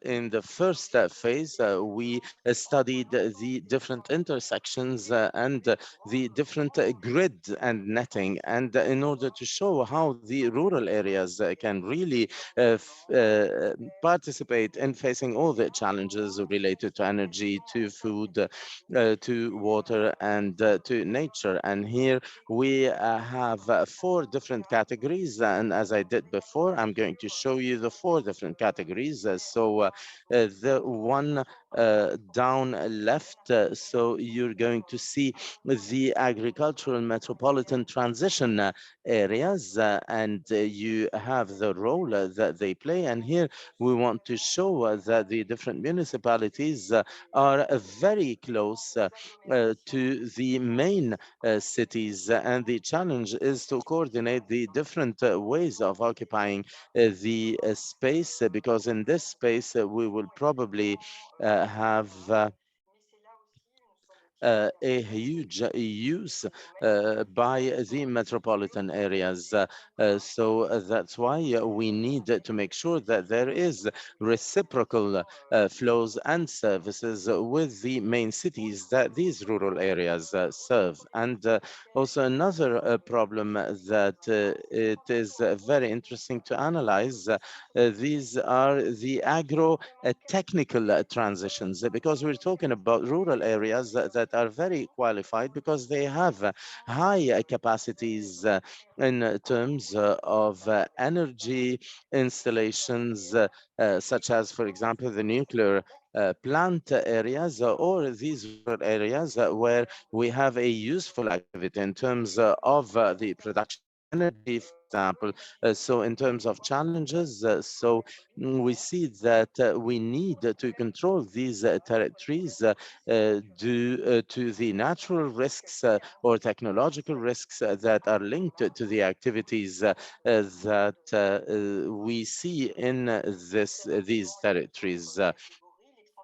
In the first phase, we studied the different intersections and the different grid and netting, and in order to show how the rural areas can really participate in facing all the challenges related to energy, to food, to water, and to nature. And here we have 4 different categories. And as I did before, I'm going to show you the 4 different categories. The one down left, so you're going to see the agricultural metropolitan transition areas, and you have the role that they play. And here we want to show that the different municipalities are very close to the main cities, and the challenge is to coordinate the different ways of occupying the space, because in this space we will probably have a huge use by the metropolitan areas. So that's why we need to make sure that there is reciprocal flows and services with the main cities that these rural areas serve. And also another problem that it is very interesting to analyze, these are the agro-technical transitions, because we're talking about rural areas that are very qualified because they have high capacities in terms of energy installations, such as, for example, the nuclear plant areas or these rural areas where we have a useful activity in terms of the production of energy, for example. So in terms of challenges, we see that we need to control these territories due to the natural risks or technological risks that are linked to the activities that we see in these territories.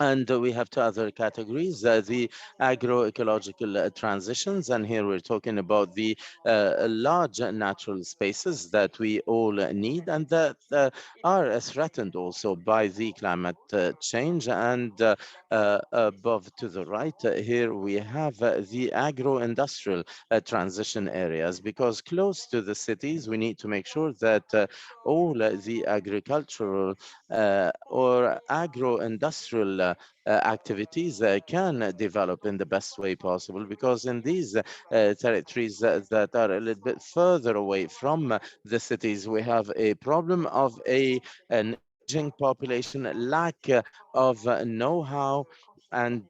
And we have 2 other categories, the agroecological transitions. And here we're talking about the large natural spaces that we all need and that are threatened also by the climate change. And above to the right, here we have the agro-industrial transition areas, because close to the cities, we need to make sure that all the agricultural or agro-industrial activities can develop in the best way possible, because in these territories that are a little bit further away from the cities, we have a problem of an aging population, lack of know-how, And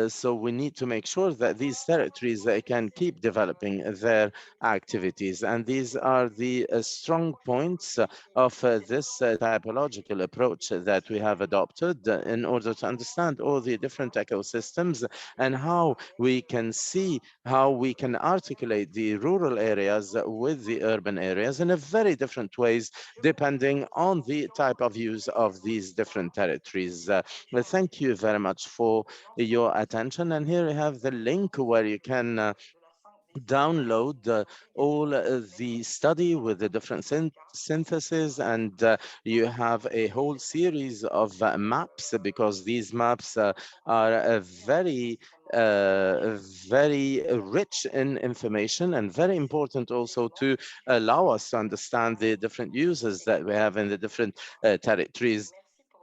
so we need to make sure that these territories can keep developing their activities. And these are the strong points of this typological approach that we have adopted in order to understand all the different ecosystems and how we can see how we can articulate the rural areas with the urban areas in a very different ways, depending on the type of use of these different territories. Thank you very much for your attention. And here we have the link where you can download all the study with the different synthesis, and you have a whole series of maps, because these maps are very rich in information and very important also to allow us to understand the different uses that we have in the different territories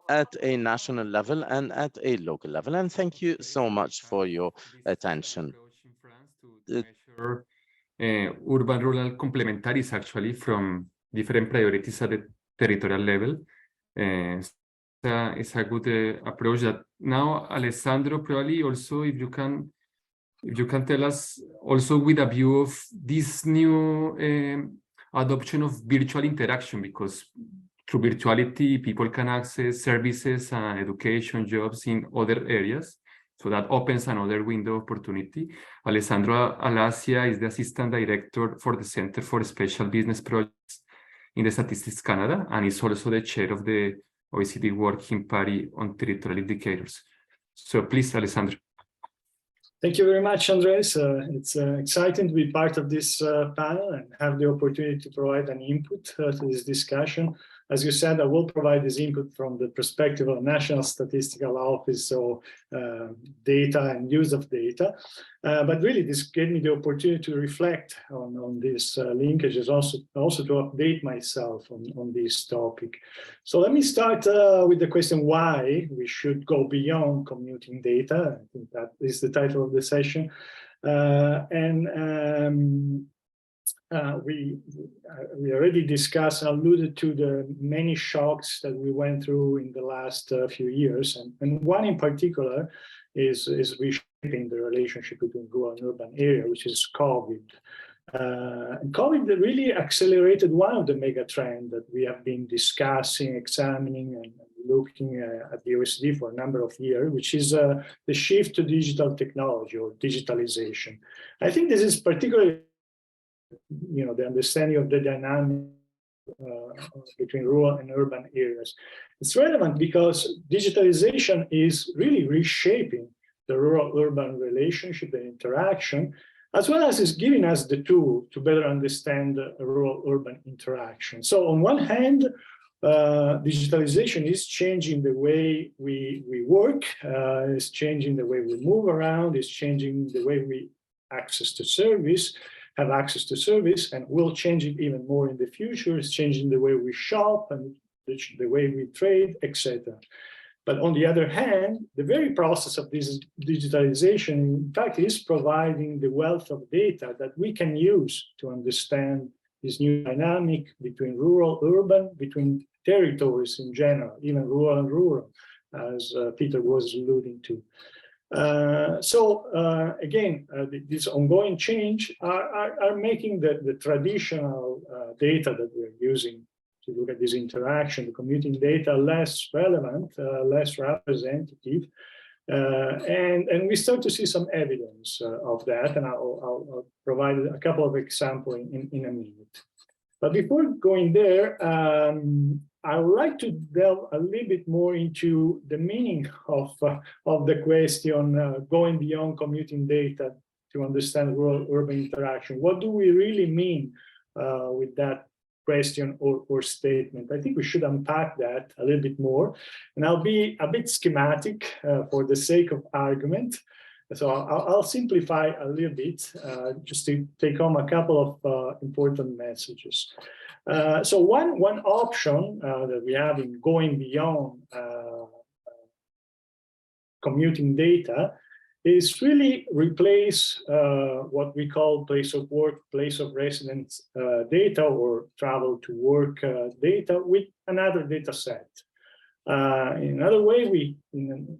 at a national level and at a local level. And thank you so much for your attention. Measure urban-rural complementaries actually from different priorities at the territorial level. It's a good approach. That now, Alessandro, probably also if you can tell us also with a view of this new adoption of virtual interaction, because through virtuality people can access services and education, jobs in other areas. So that opens another window of opportunity. Alessandro Alasia is the Assistant Director for the Center for Special Business Projects in the Statistics Canada, and is also the chair of the OECD Working Party on Territorial Indicators. So please, Alessandro. Thank you very much, Andres. It's exciting to be part of this panel and have the opportunity to provide an input to this discussion. As you said, I will provide this input from the perspective of National Statistical Office, so data and use of data. But really, this gave me the opportunity to reflect on these linkages, also to update myself on this topic. So let me start with the question why we should go beyond commuting data. I think that is the title of the session. We already discussed and alluded to the many shocks that we went through in the last few years, and one in particular is reshaping the relationship between rural and urban area, which is COVID. COVID really accelerated one of the mega trends that we have been discussing, examining, and looking at the OECD for a number of years, which is the shift to digital technology or digitalization. I think this is particularly, the understanding of the dynamic between rural and urban areas. It's relevant because digitalization is really reshaping the rural-urban relationship and interaction, as well as is giving us the tool to better understand the rural-urban interaction. So on one hand, digitalization is changing the way we work, is changing the way we move around, is changing the way we have access to service, and will change it even more in the future. It's changing the way we shop and the way we trade, etc. But on the other hand, the very process of this digitalization, in fact, is providing the wealth of data that we can use to understand this new dynamic between rural, urban, between territories in general, even rural and rural, as Peter was alluding to. Again, this ongoing change are making the traditional data that we're using to look at this interaction, the commuting data, less relevant, less representative. And we start to see some evidence of that, and I'll provide a couple of examples in a minute. But before going there, I would like to delve a little bit more into the meaning of the question, going beyond commuting data to understand rural-urban interaction. What do we really mean with that question or statement? I think we should unpack that a little bit more, and I'll be a bit schematic for the sake of argument. So I'll simplify a little bit just to take home a couple of important messages. So one option that we have in going beyond commuting data is really replace what we call place of work, place of residence data, or travel to work data with another data set. In another way, in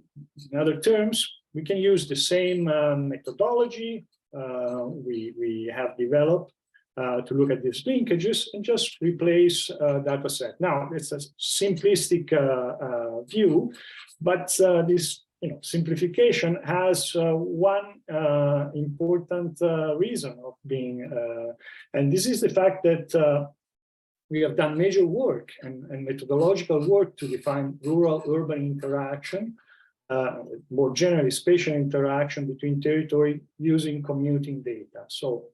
other terms, we can use the same methodology we have developed to look at these linkages and just replace data set. Now, it's a simplistic view, but this simplification has one important reason of being, and this is the fact that we have done major work and methodological work to define rural-urban interaction, more generally spatial interaction between territory using commuting data. So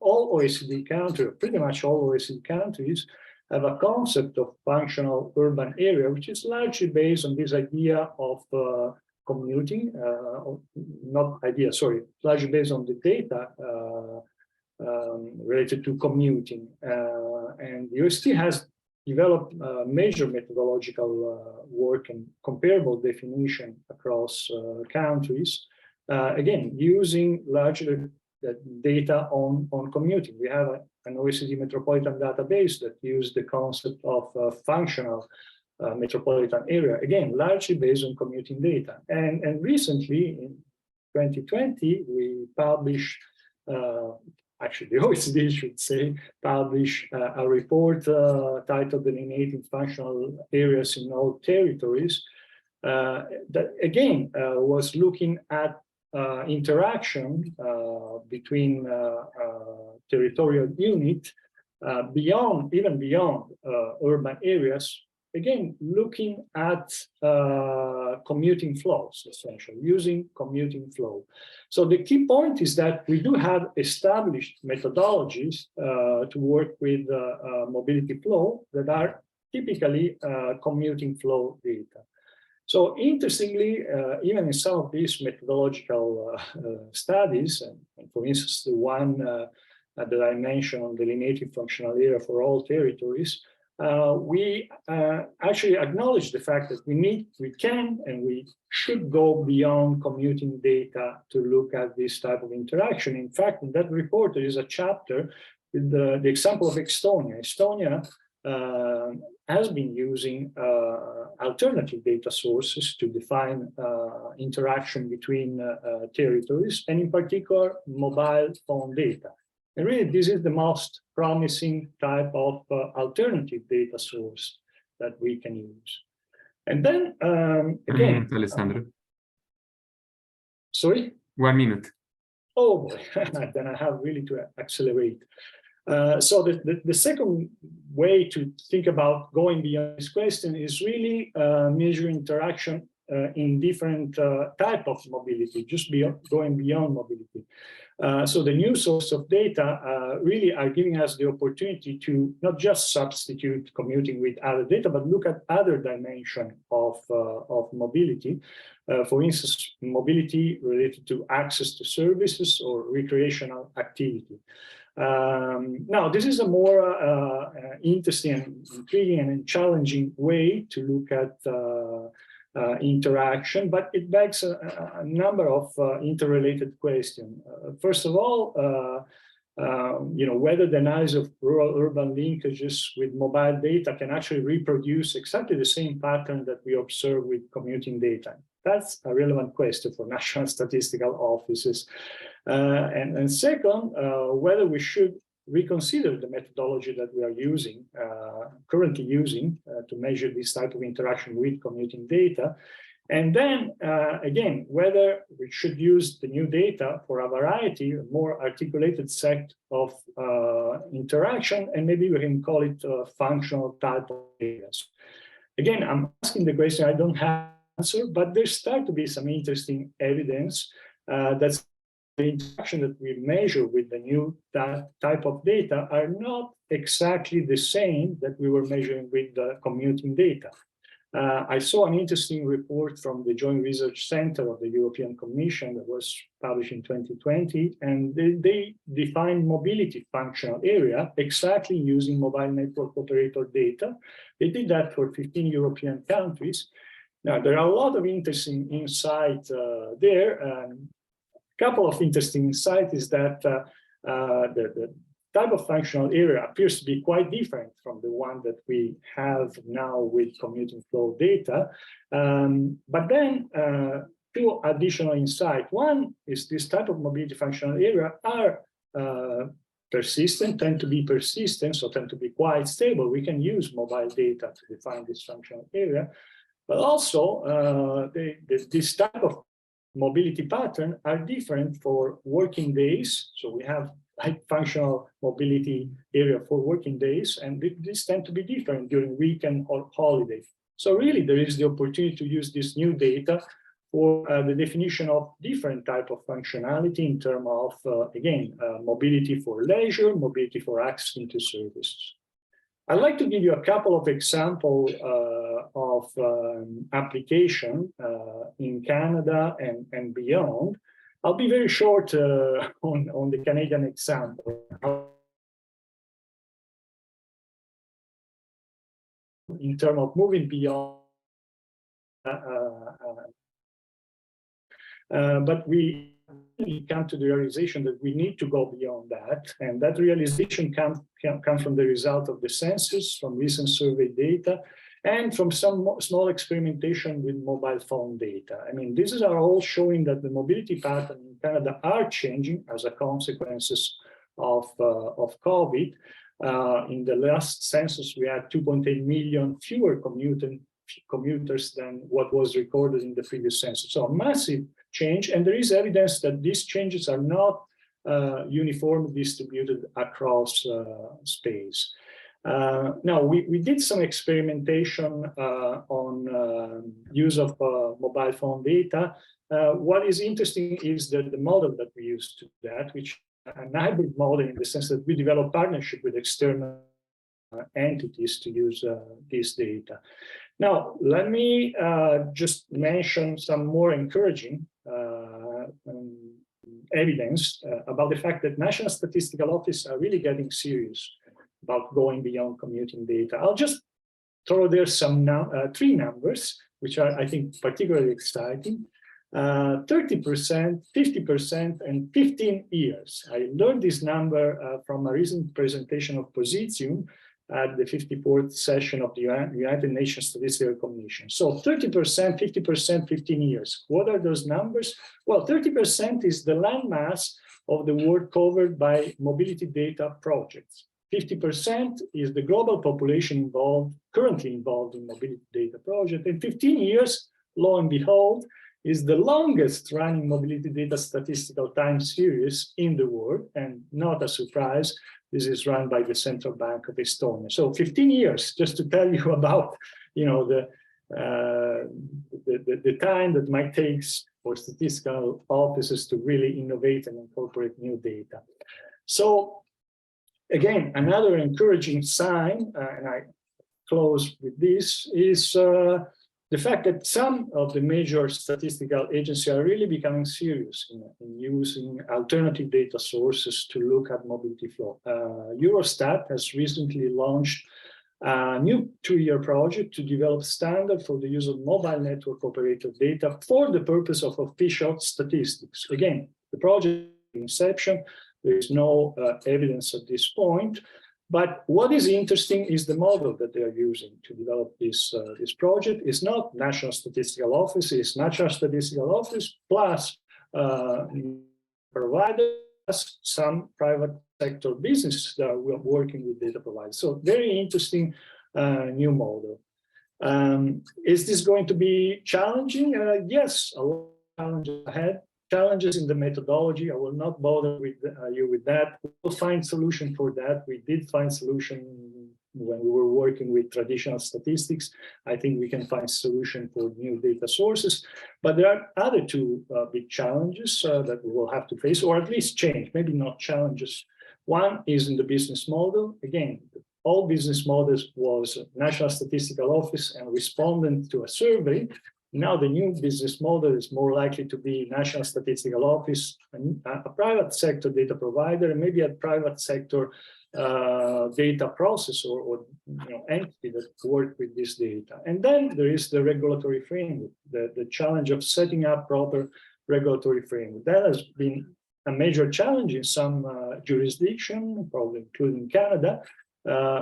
all OECD countries, pretty much all OECD countries, have a concept of functional urban area, which is largely based on this idea of commuting, largely based on the data related to commuting. And the OECD has developed major methodological work and comparable definition across countries, again, using largely the data on commuting. We have an OECD metropolitan database that uses the concept of functional metropolitan area, again, largely based on commuting data. And recently, in 2020, we published, actually the OECD should say, published a report titled Delineating Functional Areas in All Territories, that again was looking at interaction between territorial unit even beyond urban areas, again, looking at commuting flows, essentially, using commuting flow. So the key point is that we do have established methodologies to work with mobility flow that are typically commuting flow data. So interestingly, even in some of these methodological studies, and for instance, the one that I mentioned on delineating functional area for all territories, we actually acknowledge the fact that we can and we should go beyond commuting data to look at this type of interaction. In fact, in that report, there is a chapter with the example of Estonia. Estonia has been using alternative data sources to define interaction between territories, and in particular, mobile phone data. And really, this is the most promising type of alternative data source that we can use. And then, again... Alessandro. Sorry? 1 minute. Oh boy, then I have really to accelerate. So the second way to think about going beyond this question is really measuring interaction in different type of mobility, just going beyond mobility. So the new source of data really are giving us the opportunity to not just substitute commuting with other data, but look at other dimension of mobility. For instance, mobility related to access to services or recreational activity. Now, this is a more interesting, intriguing, and challenging way to look at interaction, but it begs a number of interrelated questions. First of all, whether the analysis of rural-urban linkages with mobile data can actually reproduce exactly the same pattern that we observe with commuting data. That's a relevant question for national statistical offices. And second, whether we should reconsider the methodology that we are currently using to measure this type of interaction with commuting data. And then, again, whether we should use the new data for a variety, a more articulated set of interaction, and maybe we can call it functional type of areas. Again, I'm asking the question, I don't have an answer, but there start to be some interesting evidence that the interaction that we measure with the new type of data are not exactly the same that we were measuring with the commuting data. I saw an interesting report from the Joint Research Center of the European Commission that was published in 2020, and they defined mobility functional area exactly using mobile network operator data. They did that for 15 European countries. Now, there are a lot of interesting insights there. Couple of interesting insights is that the type of functional area appears to be quite different from the one that we have now with commuting flow data. But then two additional insights. One is this type of mobility functional area are persistent, tend to be persistent, so tend to be quite stable. We can use mobile data to define this functional area, but also this type of mobility pattern are different for working days. So we have like functional mobility area for working days, and these tend to be different during weekend or holiday. So really there is the opportunity to use this new data for the definition of different type of functionality in terms of, again, mobility for leisure, mobility for access into services. I'd like to give you a couple of examples of application in Canada and beyond. I'll be very short on the Canadian example. In terms of moving beyond but we come to the realization that we need to go beyond that, and that realization comes from the result of the census, from recent survey data, and from some small experimentation with mobile phone data. I mean, these are all showing that the mobility patterns in Canada are changing as a consequence of COVID. In the last census, we had 2.8 million fewer commuters than what was recorded in the previous census. So a massive change, and there is evidence that these changes are not uniformly distributed across space. Now, we did some experimentation on use of mobile phone data. What is interesting is that the model that we use to that, which is a hybrid model in the sense that we develop partnership with external entities to use this data. Now, let me just mention some more encouraging evidence about the fact that National Statistical Office are really getting serious about going beyond commuting data. I'll just throw there some three numbers, which are, I think, particularly exciting. 30%, 50%, and 15 years. I learned this number from a recent presentation of Positium at the 54th session of the United Nations Statistical Commission. So 30%, 50%, 15 years. What are those numbers? Well, 30% is the landmass of the world covered by mobility data projects. 50% is the global population currently involved in mobility data project. And 15 years, lo and behold, is the longest running mobility data statistical time series in the world, and not a surprise, this is run by the Central Bank of Estonia. So 15 years, just to tell you about, the time that might take for statistical offices to really innovate and incorporate new data. So again, another encouraging sign, and I close with this, is the fact that some of the major statistical agencies are really becoming serious in using alternative data sources to look at mobility flow. Eurostat has recently launched a new 2-year project to develop standards for the use of mobile network operator data for the purpose of official statistics. Again, the project inception, there is no evidence at this point. But what is interesting is the model that they are using to develop this project. It's not National Statistical Office, it's National Statistical Office plus providers, some private sector businesses that are working with data providers. So very interesting new model. Is this going to be challenging? Yes, a lot of challenges ahead. Challenges in the methodology. I will not bother with you with that. We'll find solution for that. We did find solution when we were working with traditional statistics. I think we can find solution for new data sources. But there are other two big challenges that we will have to face, or at least change, maybe not challenges. One is in the business model. Again, all business models was National Statistical Office and respondent to a survey. Now the new business model is more likely to be National Statistical Office, a private sector data provider, and maybe a private sector data processor or entity that work with this data. And then there is the regulatory framework, the challenge of setting up proper regulatory framework. That has been a major challenge in some jurisdiction, probably including Canada.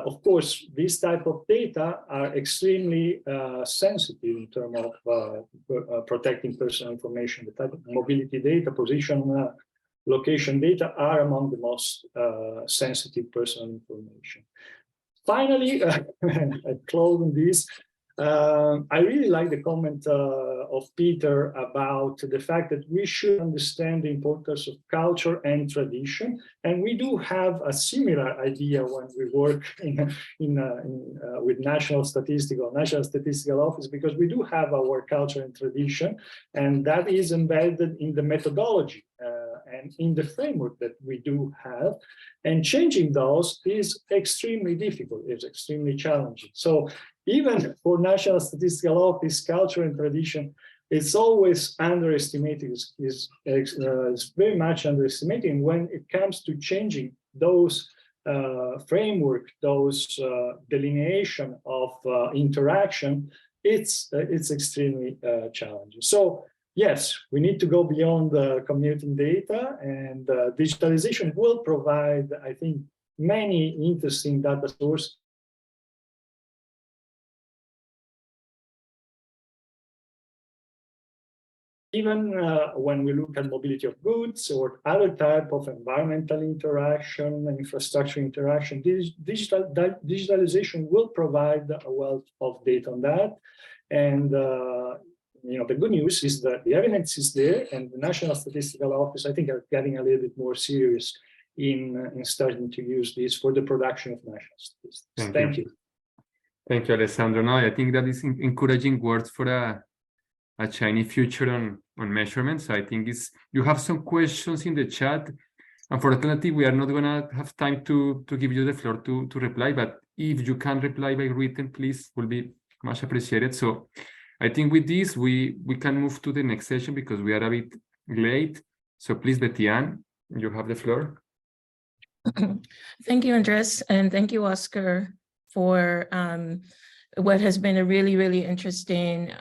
Of course, these type of data are extremely sensitive in terms of protecting personal information. The type of mobility data, position, location data are among the most sensitive personal information. Finally, I close on this. I really like the comment of Peter about the fact that we should understand the importance of culture and tradition. And we do have a similar idea when we work with National Statistical Office, because we do have our culture and tradition, and that is embedded in the methodology and in the framework that we do have. And changing those is extremely difficult, it's extremely challenging. So even for National Statistical Office, culture and tradition, it's always underestimated, is very much underestimated. When it comes to changing those framework, those delineation of interaction, it's extremely challenging. So yes, we need to go beyond commuting data, and digitalization will provide, I think, many interesting data sources. Even when we look at mobility of goods or other type of environmental interaction, infrastructure interaction, digitalization will provide a wealth of data on that. And the good news is that the evidence is there, and the National Statistical Office, I think, are getting a little bit more serious in starting to use this for the production of national statistics. Thank you. Thank you, Alessandro. No, I think that is encouraging words for a shiny future on measurements. I think you have some questions in the chat. Unfortunately, we are not gonna have time to give you the floor to reply, but if you can reply by written, please, will be much appreciated. So I think with this, we can move to the next session because we are a bit late. So please, Betian, you have the floor. Thank you, Andres, and thank you, Oscar, for what has been a really, really interesting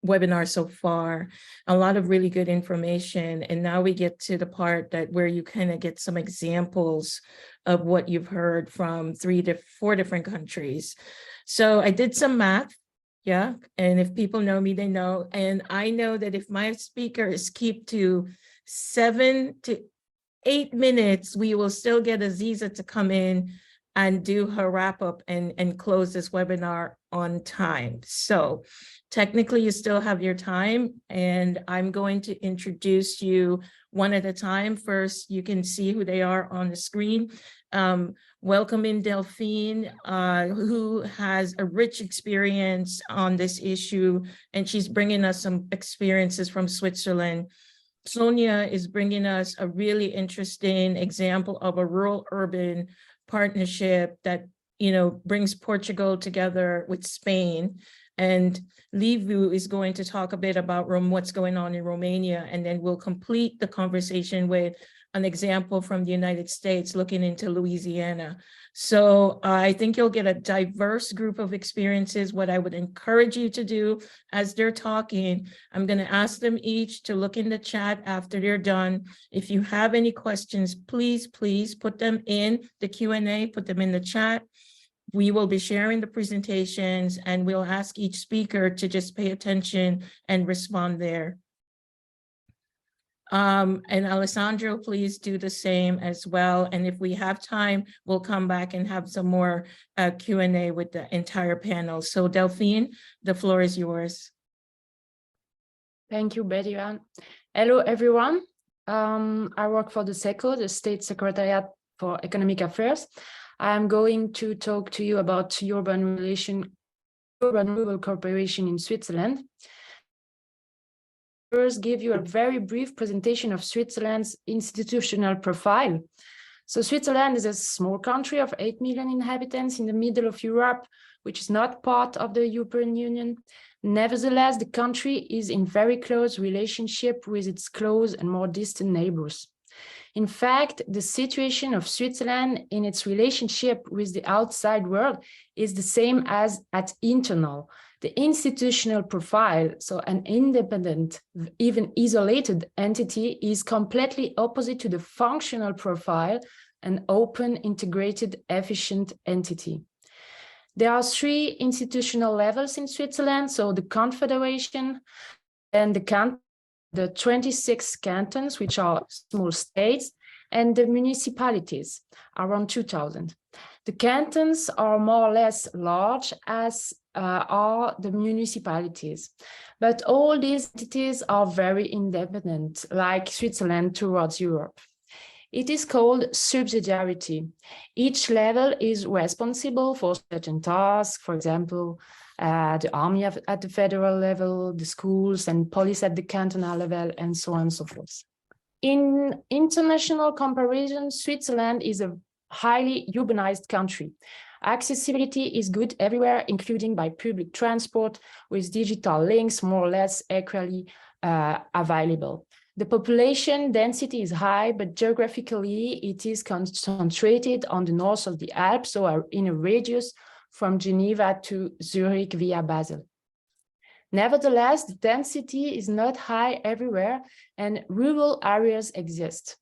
webinar so far. A lot of really good information. And now we get to the part where you kind of get some examples of what you've heard from 4 different countries. So I did some math. Yeah, and if people know me, they know. And I know that if my speakers keep to 7 to 8 minutes, we will still get Aziza to come in and do her wrap up and close this webinar on time. So technically you still have your time, and I'm going to introduce you one at a time. First, you can see who they are on the screen. Welcome in Delphine, who has a rich experience on this issue, and she's bringing us some experiences from Switzerland. Sonia is bringing us a really interesting example of a rural-urban partnership that, brings Portugal together with Spain. And Livu is going to talk a bit about what's going on in Romania, and then we'll complete the conversation with an example from the United States looking into Louisiana. So I think you'll get a diverse group of experiences. What I would encourage you to do as they're talking, I'm going to ask them each to look in the chat after they're done. If you have any questions, please put them in the Q&A, put them in the chat. We will be sharing the presentations, and we'll ask each speaker to just pay attention and respond there. And Alessandro, please do the same as well. And if we have time, we'll come back and have some more Q&A with the entire panel. So Delphine, the floor is yours. Thank you, Betian. Hello, everyone. I work for the SECO, the State Secretariat for Economic Affairs. I'm going to talk to you about urban-rural cooperation in Switzerland. First, give you a very brief presentation of Switzerland's institutional profile. So Switzerland is a small country of 8 million inhabitants in the middle of Europe, which is not part of the European Union. Nevertheless, the country is in very close relationship with its close and more distant neighbors. In fact, the situation of Switzerland in its relationship with the outside world is the same as at internal. The institutional profile, so an independent, even isolated entity, is completely opposite to the functional profile, an open, integrated, efficient entity. There are 3 institutional levels in Switzerland, so the Confederation and the 26 cantons, which are small states, and the municipalities, around 2,000. The cantons are more or less large, as are the municipalities. But all these entities are very independent, like Switzerland towards Europe. It is called subsidiarity. Each level is responsible for certain tasks, for example, the army at the federal level, the schools and police at the cantonal level, and so on and so forth. In international comparison, Switzerland is a highly urbanized country. Accessibility is good everywhere, including by public transport, with digital links more or less equally available. The population density is high, but geographically it is concentrated on the north of the Alps, so in a radius from Geneva to Zurich via Basel. Nevertheless, the density is not high everywhere, and rural areas exist.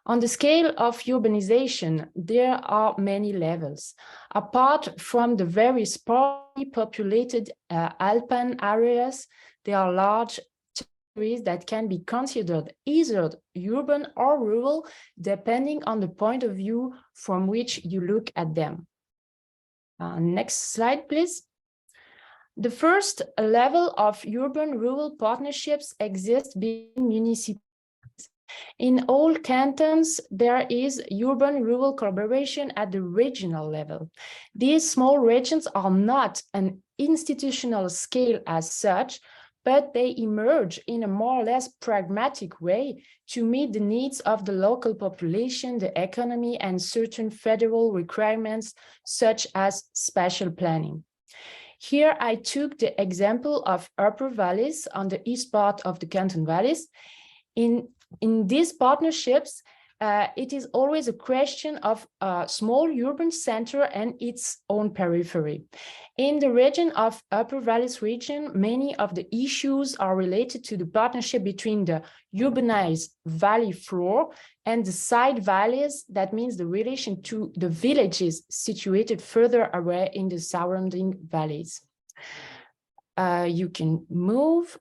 On the scale of urbanization, there are many levels. Apart from the very sparsely populated alpine areas, there are large territories that can be considered either urban or rural, depending on the point of view from which you look at them. Next slide, please. The first level of urban-rural partnerships exists between municipalities. In all cantons, there is urban-rural collaboration at the regional level. These small regions are not an institutional scale as such, but they emerge in a more or less pragmatic way to meet the needs of the local population, the economy, and certain federal requirements, such as spatial planning. Here I took the example of Upper Valleys on the east part of the Canton Valleys. In these partnerships, it is always a question of a small urban center and its own periphery. In the region of Upper Valleys region, many of the issues are related to the partnership between the urbanized valley floor and the side valleys. That means the relation to the villages situated further away in the surrounding valleys. You can move.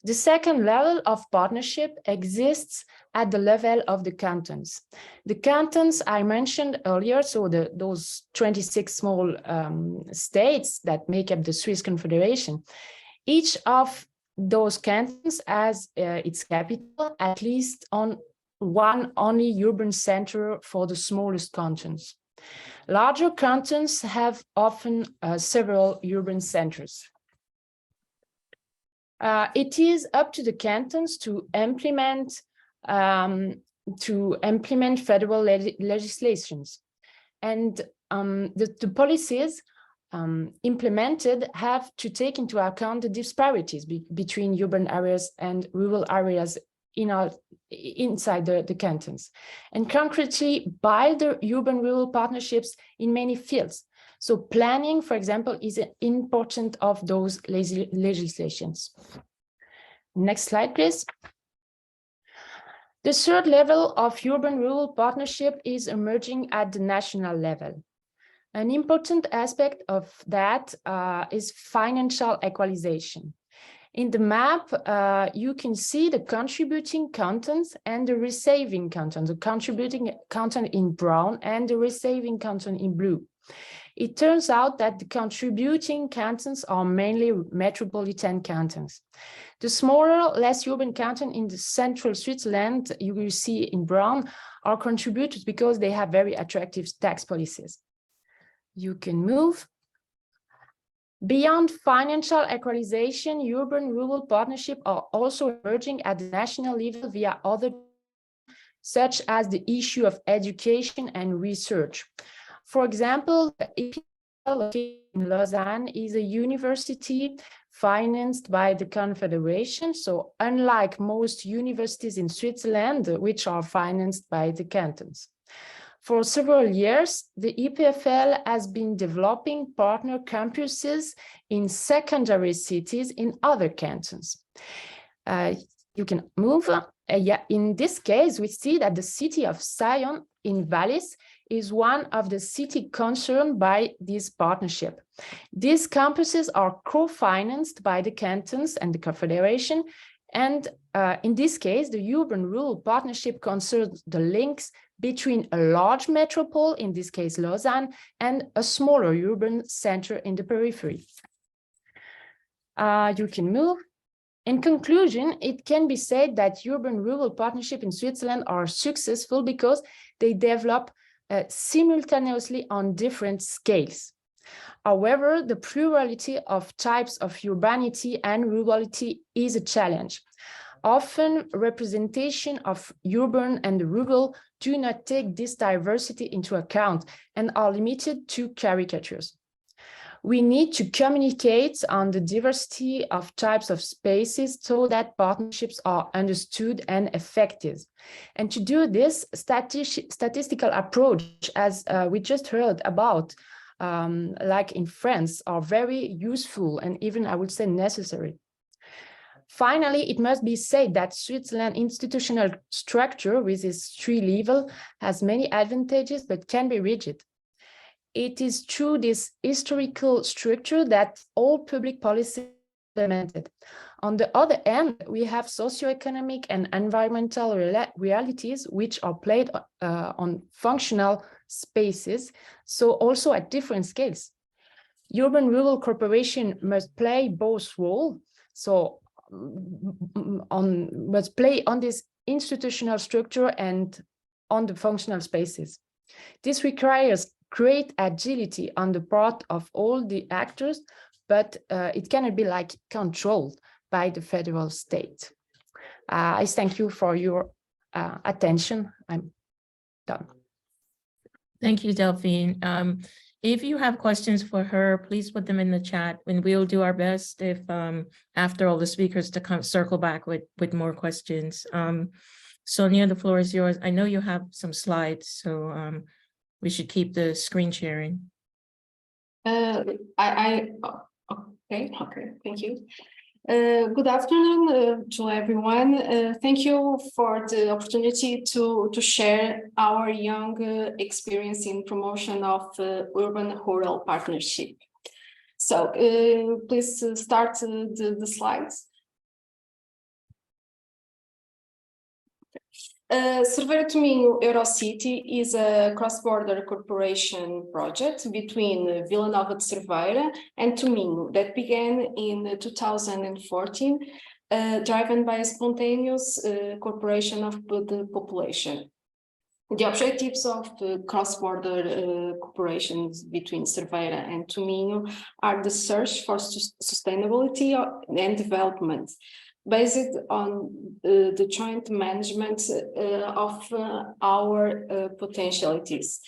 The second level of partnership exists at the level of the cantons. The cantons I mentioned earlier, so those 26 small states that make up the Swiss Confederation, each of those cantons has its capital, at least on one only urban center for the smallest cantons. Larger cantons have often several urban centers. It is up to the cantons to implement federal legislations, and the policies implemented have to take into account the disparities between urban areas and rural areas inside the cantons, and concretely by the urban-rural partnerships in many fields. So planning, for example, is an important of those legislations. Next slide, please. The third level of urban-rural partnership is emerging at the national level. An important aspect of that is financial equalization. In the map, you can see the contributing cantons and the receiving cantons, the contributing canton in brown and the receiving canton in blue. It turns out that the contributing cantons are mainly metropolitan cantons. The smaller, less urban cantons in the central Switzerland, you will see in brown, are contributors because they have very attractive tax policies. You can move. Beyond financial equalization, urban-rural partnerships are also emerging at the national level via other, such as the issue of education and research. For example, the located in Lausanne is a university financed by the Confederation. So unlike most universities in Switzerland, which are financed by the cantons. For several years, the EPFL has been developing partner campuses in secondary cities in other cantons. You can move. In this case, we see that the city of Sion in Valais is one of the cities concerned by this partnership. These campuses are co-financed by the cantons and the Confederation. And in this case, the urban-rural partnership concerns the links between a large metropole, in this case Lausanne, and a smaller urban center in the periphery. You can move. In conclusion, it can be said that urban-rural partnerships in Switzerland are successful because they develop simultaneously on different scales. However, the plurality of types of urbanity and rurality is a challenge. Often, representation of urban and rural do not take this diversity into account and are limited to caricatures. We need to communicate on the diversity of types of spaces so that partnerships are understood and effective. And to do this, statistical approach, as we just heard about, like in France, are very useful and even, I would say, necessary. Finally, it must be said that Switzerland's institutional structure with its 3 levels has many advantages, but can be rigid. It is through this historical structure that all public policy is implemented. On the other hand, we have socioeconomic and environmental realities which are played on functional spaces, so also at different scales. Urban-rural cooperation must play both roles, so must play on this institutional structure and on the functional spaces. This requires great agility on the part of all the actors, but it cannot be like controlled by the federal state. I thank you for your attention. I'm done. Thank you, Delphine. If you have questions for her, please put them in the chat, and we'll do our best if after all the speakers to come circle back with more questions. Sonia, the floor is yours. I know you have some slides, so we should keep the screen sharing. Okay, thank you. Good afternoon to everyone. Thank you for the opportunity to share our young experience in promotion of urban-rural partnership. So please start the slides. Cerveira Tominho Eurocity is a cross-border cooperation project between Vila Nova de Cerveira and Tominho that began in 2014, driven by a spontaneous cooperation of the population. The objectives of the cross-border cooperation between Cerveira and Tominho are the search for sustainability and development, based on the joint management of our potentialities.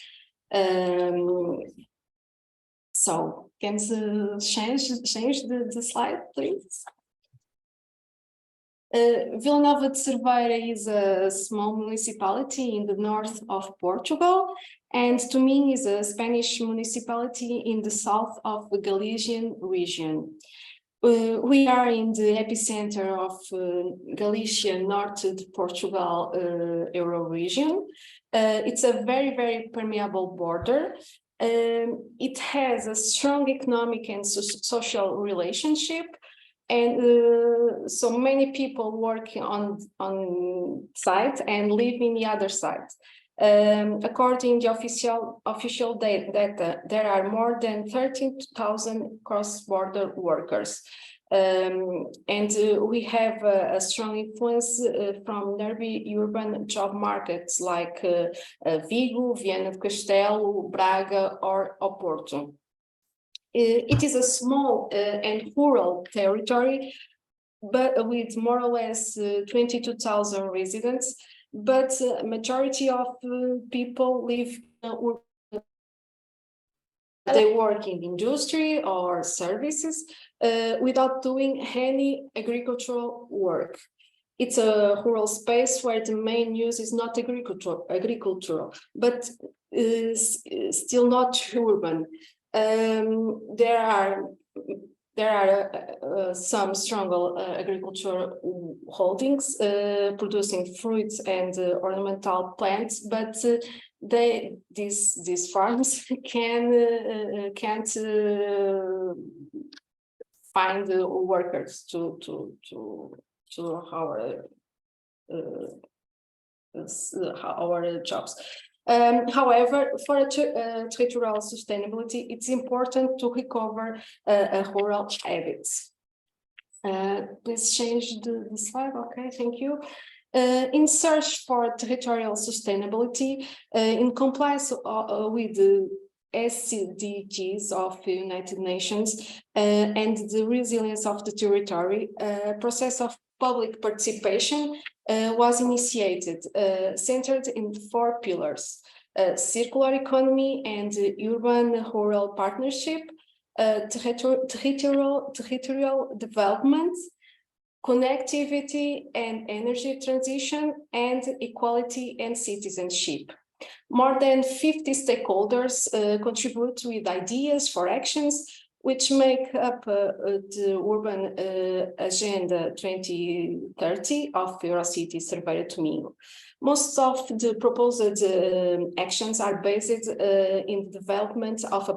So, can you change the slide, please? Vila Nova de Cerveira is a small municipality in the north of Portugal, and Tominho is a Spanish municipality in the south of the Galician region. We are in the epicenter of Galicia, north of Portugal Euro region. It's a very, very permeable border. It has a strong economic and social relationship, and so many people work on site and live in the other side. According to official data, there are more than 13,000 cross-border workers. And we have a strong influence from nearby urban job markets like Vigo, Viana do Castelo, Braga, or Oporto. It is a small and rural territory, but with more or less 22,000 residents. But majority of people live, they work in industry or services without doing any agricultural work. It's a rural space where the main use is not agricultural, but still not urban. There are some strong agricultural holdings producing fruits and ornamental plants, but these farms can't find workers to our jobs. However, for territorial sustainability, it's important to recover rural habits. Please change the slide. Okay, thank you. In search for territorial sustainability, in compliance with the SDGs of the United Nations and the resilience of the territory, process of public participation was initiated, centered in 4 pillars: circular economy and urban-rural partnership, territorial development, connectivity and energy transition, and equality and citizenship. More than 50 stakeholders contribute with ideas for actions which make up the Urban Agenda 2030 of Eurocity Survey Domingo. Most of the proposed actions are based in the development of a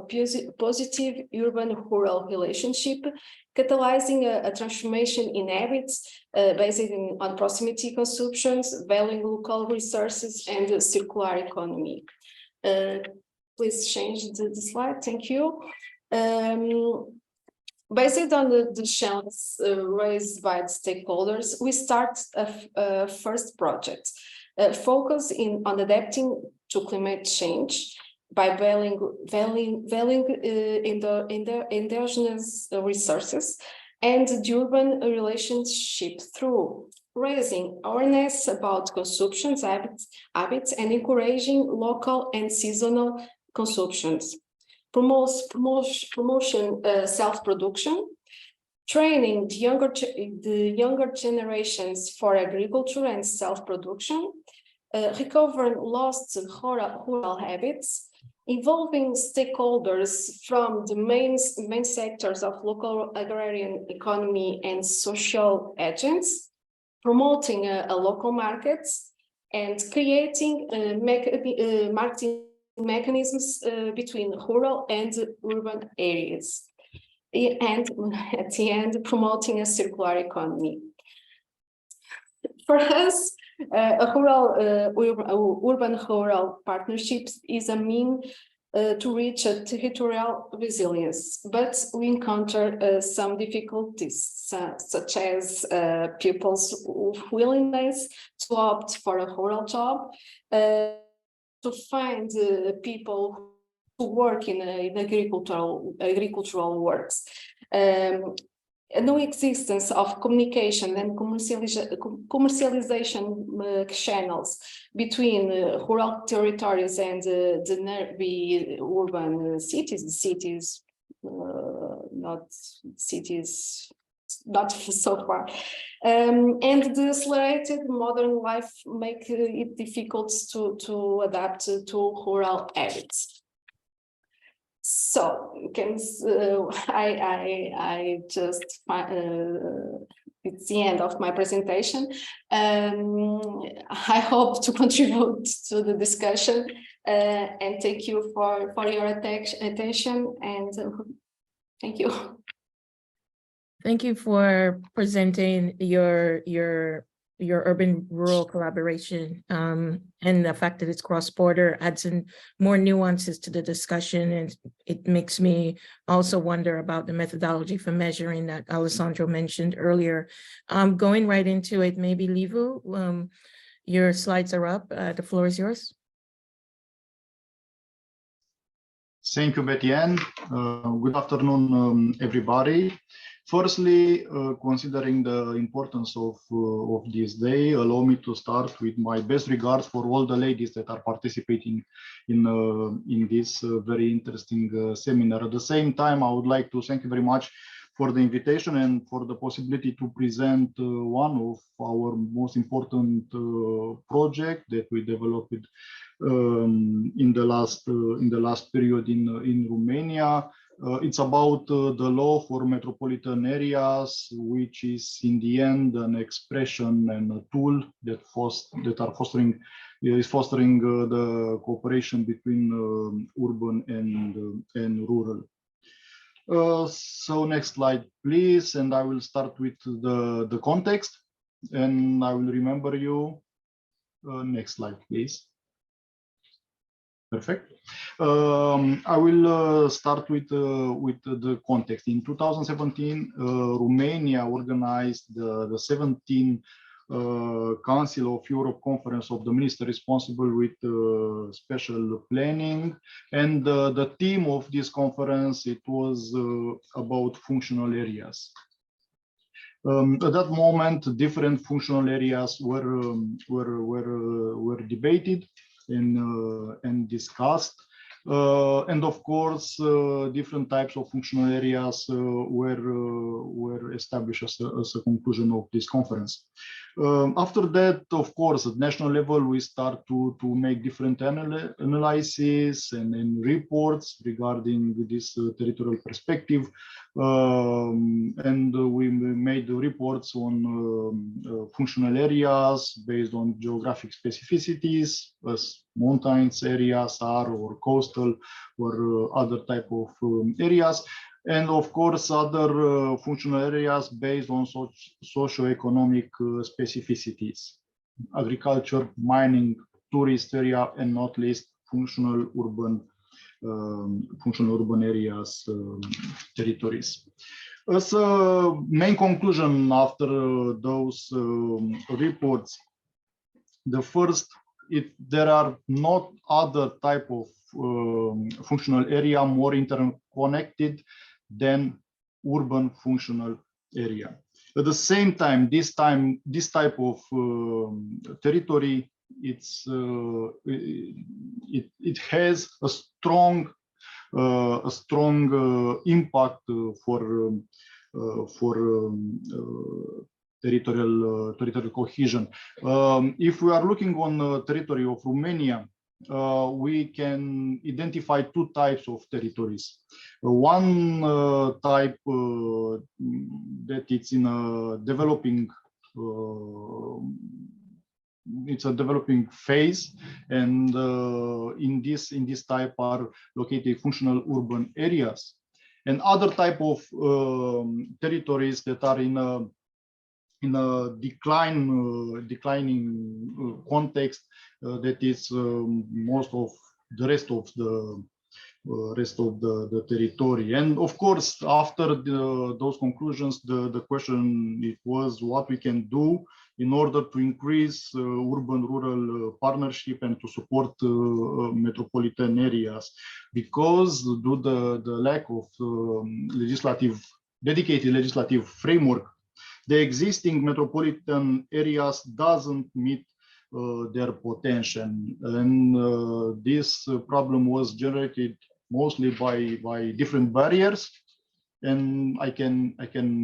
positive urban-rural relationship, catalyzing a transformation in habits based on proximity consumptions, valuing local resources, and circular economy. Please change the slide. Thank you. Based on the challenges raised by the stakeholders, we start a first project focusing on adapting to climate change by valuing endogenous resources and the urban relationship through raising awareness about consumption habits and encouraging local and seasonal consumptions. Promotion self-production, training the younger generations for agriculture and self-production, recovering lost rural habits, involving stakeholders from the main sectors of local agrarian economy and social agents, promoting local markets, and creating marketing mechanisms between rural and urban areas, and at the end, promoting a circular economy. For us, urban-rural partnerships is a means to reach a territorial resilience, but we encounter some difficulties, such as people's willingness to opt for a rural job, to find people who work in agricultural works, no existence of communication and commercialization channels between rural territories and the nearby urban cities, not so far. And the accelerated modern life make it difficult to adapt to rural habits. So, I just it's the end of my presentation. I hope to contribute to the discussion and thank you for your attention, and thank you. Thank you for presenting your urban-rural collaboration, and the fact that it's cross-border adds in more nuances to the discussion, and it makes me also wonder about the methodology for measuring that Alessandro mentioned earlier. Going right into it, maybe Livu, your slides are up. The floor is yours. Thank you, Betty-Ann. Good afternoon, everybody. Firstly, considering the importance of this day, allow me to start with my best regards for all the ladies that are participating in this very interesting seminar. At the same time, I would like to thank you very much for the invitation and for the possibility to present one of our most important project that we developed in the last period in Romania. It's about the law for metropolitan areas, which is in the end an expression and a tool that is fostering the cooperation between urban and rural. So next slide, please, and I will start with the context, and I will remember you. Next slide, please. Perfect. I will start with the context. In 2017, Romania organized the 17th Council of Europe Conference of the Minister responsible with special planning, and the theme of this conference, it was about functional areas. At that moment, different functional areas were debated and discussed. And of course, different types of functional areas were established as a conclusion of this conference. After that, of course, at national level, we start to make different analyses and reports regarding this territorial perspective. And we made reports on functional areas based on geographic specificities, as mountains areas are, or coastal, or other type of areas. And of course, other functional areas based on socio-economic specificities, agriculture, mining, tourist area, and not least functional urban areas, territories. As a main conclusion after those reports, the first, there are not other type of functional area more interconnected than urban functional area. At the same time, this type of territory, it has a strong impact for territorial cohesion. If we are looking on the territory of Romania, we can identify two types of territories. One type that it's in a developing it's a developing phase, and in this type are located functional urban areas, and other type of territories that are in a declining context, that is most of the rest of the territory. And of course, after those conclusions, the question it was what we can do in order to increase urban-rural partnership and to support metropolitan areas, because due to the lack of dedicated legislative framework, the existing metropolitan areas doesn't meet their potential, and this problem was generated mostly by different barriers, and I can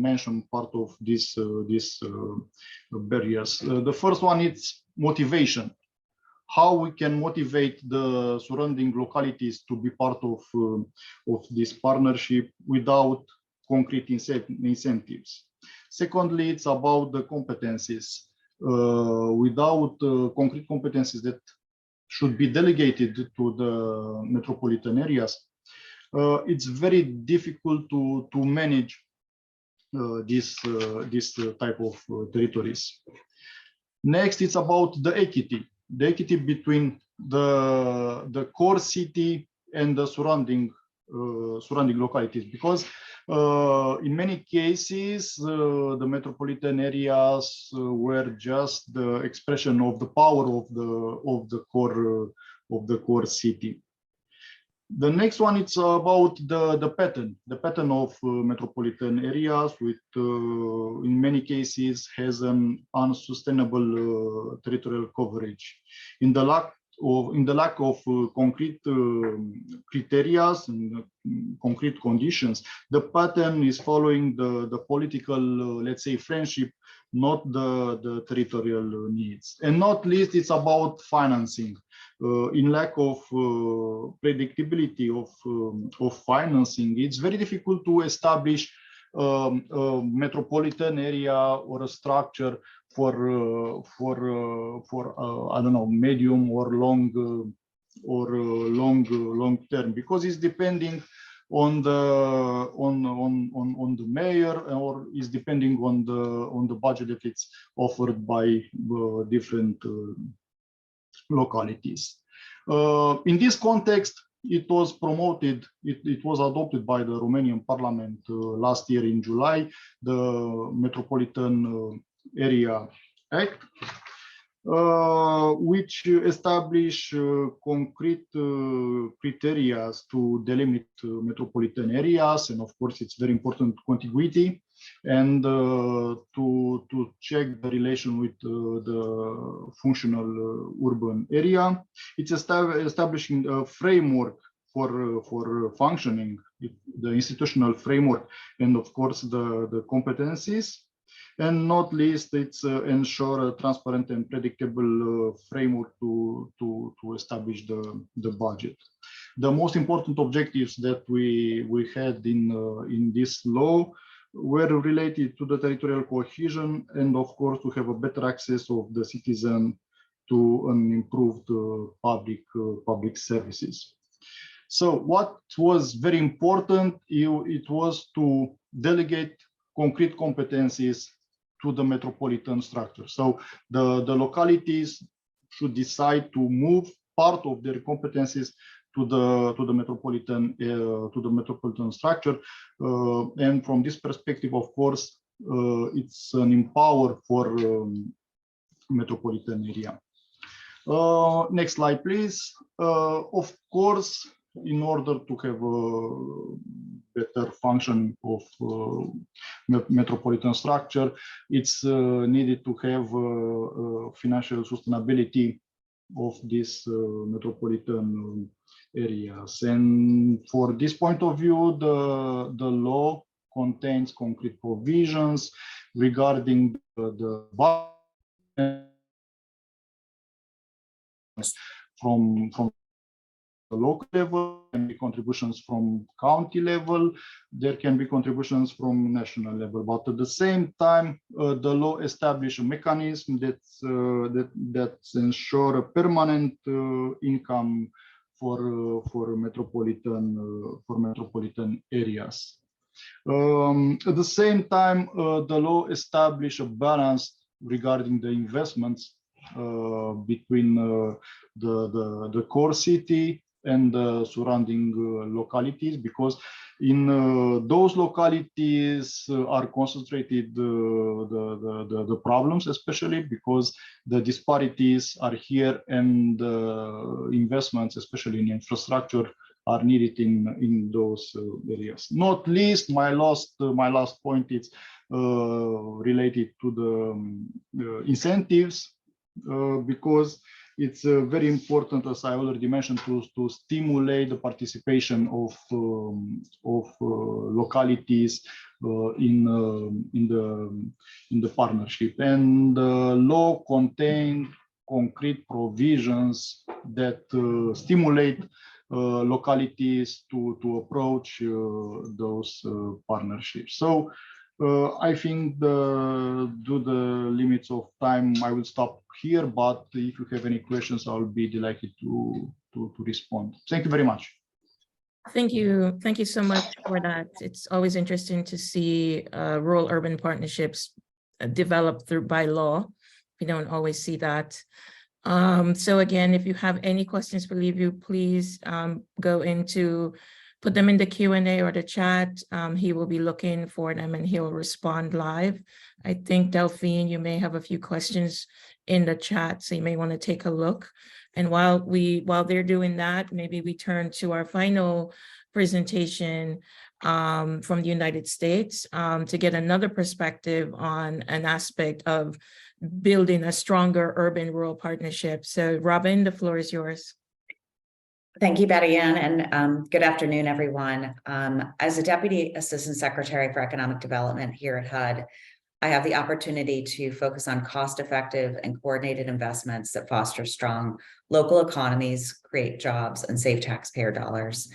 mention part of these barriers. The first one is motivation. How we can motivate the surrounding localities to be part of this partnership without concrete incentives. Secondly, it's about the competencies. Without concrete competencies that should be delegated to the metropolitan areas, it's very difficult to manage this type of territories. Next, it's about the equity between the core city and the surrounding localities, because in many cases the metropolitan areas were just the expression of the power of the core city. The next one, it's about the pattern of metropolitan areas, with in many cases has an unsustainable territorial coverage. In the lack in the lack of concrete criteria and concrete conditions, the pattern is following the political, let's say, friendship, not the territorial needs. And not least, it's about financing. In lack of predictability of financing, it's very difficult to establish a metropolitan area or a structure for I don't know, medium or long long term, because it's depending on the mayor, or is depending on the budget that it's offered by different localities. In this context, it was promoted, it was adopted by the Romanian Parliament last year in July, the Metropolitan Area Act, which establish concrete criteria to delimit metropolitan areas, and of course it's very important contiguity, and to check the relation with the functional urban area. It's establishing a framework for functioning, the institutional framework, and of course the competencies. And not least, it's ensure a transparent and predictable framework to establish the budget. The most important objectives that we had in this law were related to the territorial cohesion, and of course to have a better access of the citizen to an improved public services. So what was very important, it was to delegate concrete competencies to the metropolitan structure. So the localities should decide to move part of their competencies to the metropolitan structure, and from this perspective, of course, it's an empower for metropolitan area. Next slide, please. Of course, in order to have a better function of metropolitan structure, it's needed to have financial sustainability of these metropolitan areas. And for this point of view, the law contains concrete provisions regarding the budget from the local level, can be contributions from county level, there can be contributions from national level, but at the same time, the law establishes a mechanism that ensure a permanent income for metropolitan areas. At the same time, the law establishes a balance regarding the investments between the core city and the surrounding localities, because in those localities are concentrated the problems, especially because the disparities are here, and investments, especially in infrastructure, are needed in those areas. Not least, my last point is related to the incentives, because it's very important, as I already mentioned, to stimulate the participation of localities in the partnership. And the law contains concrete provisions that stimulate localities to approach those partnerships. So I think due to the limits of time, I will stop here, but if you have any questions, I'll be delighted to respond. Thank you very much. Thank you. Thank you so much for that. It's always interesting to see rural-urban partnerships developed by law. We don't always see that. So again, if you have any questions for Liviu, please put them in the Q&A or the chat. He will be looking for them and he'll respond live. I think, Delphine, you may have a few questions in the chat, so you may want to take a look. And while they're doing that, maybe we turn to our final presentation from the United States to get another perspective on an aspect of building a stronger urban-rural partnership. So Robin, the floor is yours. Thank you, Betty Ann, and good afternoon, everyone. As a Deputy Assistant Secretary for Economic Development here at HUD, I have the opportunity to focus on cost-effective and coordinated investments that foster strong local economies, create jobs, and save taxpayer dollars.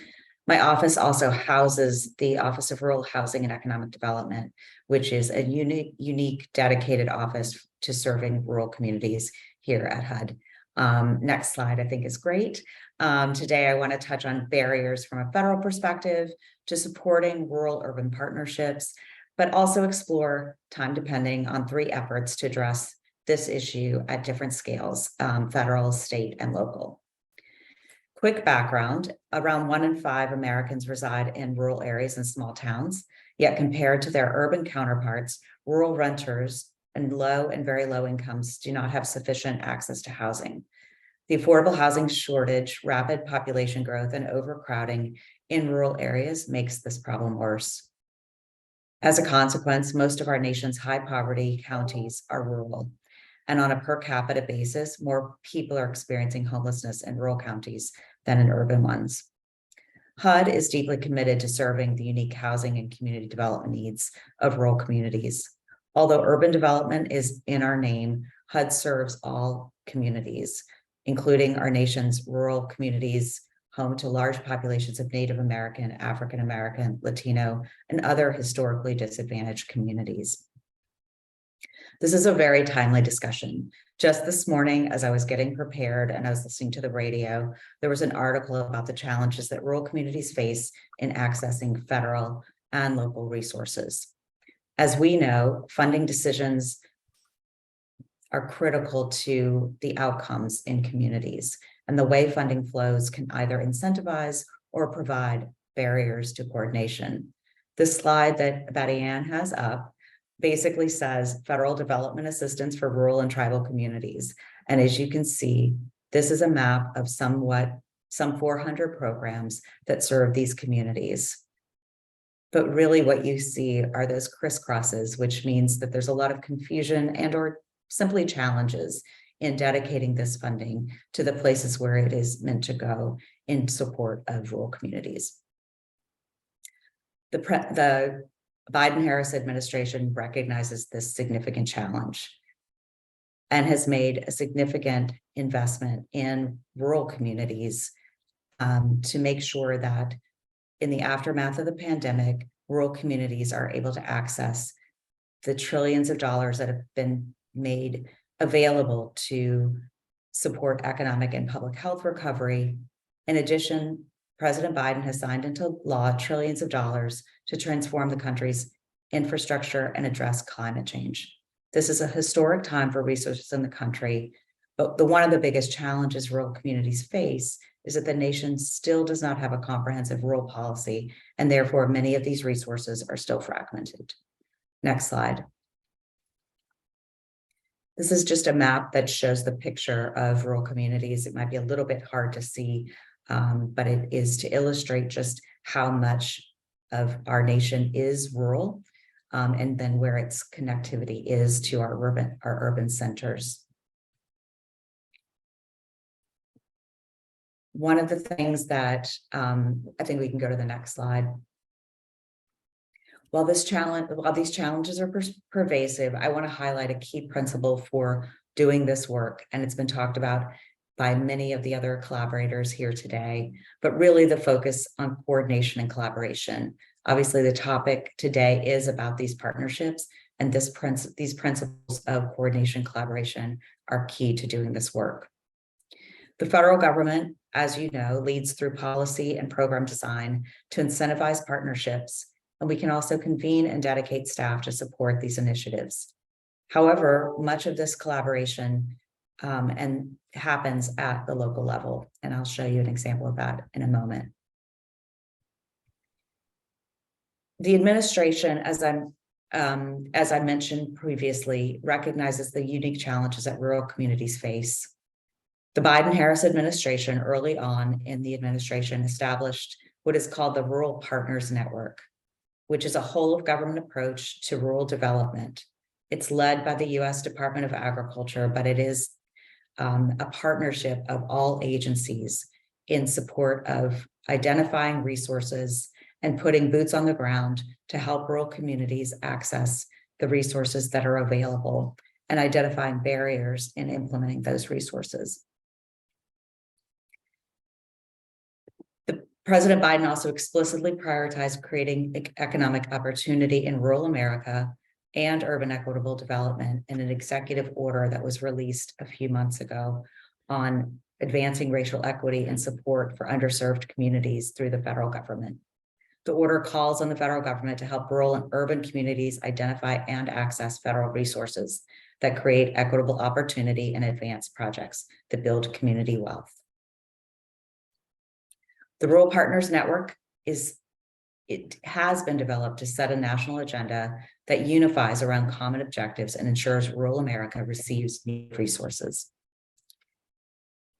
My office also houses the Office of Rural Housing and Economic Development, which is a unique dedicated office to serving rural communities here at HUD. Next slide, I think, is great. Today, I want to touch on barriers from a federal perspective to supporting rural-urban partnerships, but also explore, time depending, on 3 efforts to address this issue at different scales, federal, state, and local. Quick background, around 1 in 5 Americans reside in rural areas and small towns, yet compared to their urban counterparts, rural renters and low and very low incomes do not have sufficient access to housing. The affordable housing shortage, rapid population growth, and overcrowding in rural areas makes this problem worse. As a consequence, most of our nation's high poverty counties are rural. And on a per capita basis, more people are experiencing homelessness in rural counties than in urban ones. HUD is deeply committed to serving the unique housing and community development needs of rural communities. Although urban development is in our name, HUD serves all communities, including our nation's rural communities, home to large populations of Native American, African American, Latino, and other historically disadvantaged communities. This is a very timely discussion. Just this morning, as I was getting prepared and I was listening to the radio, there was an article about the challenges that rural communities face in accessing federal and local resources. As we know, funding decisions are critical to the outcomes in communities, and the way funding flows can either incentivize or provide barriers to coordination. This slide that Betty Ann has up basically says federal development assistance for rural and tribal communities. And as you can see, this is a map of some 400 programs that serve these communities. But really what you see are those crisscrosses, which means that there's a lot of confusion and or simply challenges in dedicating this funding to the places where it is meant to go in support of rural communities. The Biden-Harris administration recognizes this significant challenge and has made a significant investment in rural communities to make sure that in the aftermath of the pandemic, rural communities are able to access the trillions of dollars that have been made available to support economic and public health recovery. In addition, President Biden has signed into law trillions of dollars to transform the country's infrastructure and address climate change. This is a historic time for resources in the country, but one of the biggest challenges rural communities face is that the nation still does not have a comprehensive rural policy, and therefore many of these resources are still fragmented. Next slide. This is just a map that shows the picture of rural communities. It might be a little bit hard to see, but it is to illustrate just how much of our nation is rural, and then where its connectivity is to our urban centers. One of the things that I think we can go to the next slide. While these challenges are pervasive, I want to highlight a key principle for doing this work, and it's been talked about by many of the other collaborators here today, but really the focus on coordination and collaboration. Obviously, the topic today is about these partnerships, and these principles of coordination and collaboration are key to doing this work. The federal government, as you know, leads through policy and program design to incentivize partnerships, and we can also convene and dedicate staff to support these initiatives. However, much of this collaboration happens at the local level, and I'll show you an example of that in a moment. The administration, as I mentioned previously, recognizes the unique challenges that rural communities face. The Biden-Harris administration, early on in the administration, established what is called the Rural Partners Network, which is a whole of government approach to rural development It's led by the US Department of Agriculture, but it is a partnership of all agencies in support of identifying resources and putting boots on the ground to help rural communities access the resources that are available and identifying barriers in implementing those resources. President Biden also explicitly prioritized creating economic opportunity in rural America and urban equitable development in an executive order that was released a few months ago on advancing racial equity and support for underserved communities through the federal government. The order calls on the federal government to help rural and urban communities identify and access federal resources that create equitable opportunity and advance projects that build community wealth. The Rural Partners Network has been developed to set a national agenda that unifies around common objectives and ensures rural America receives needed resources.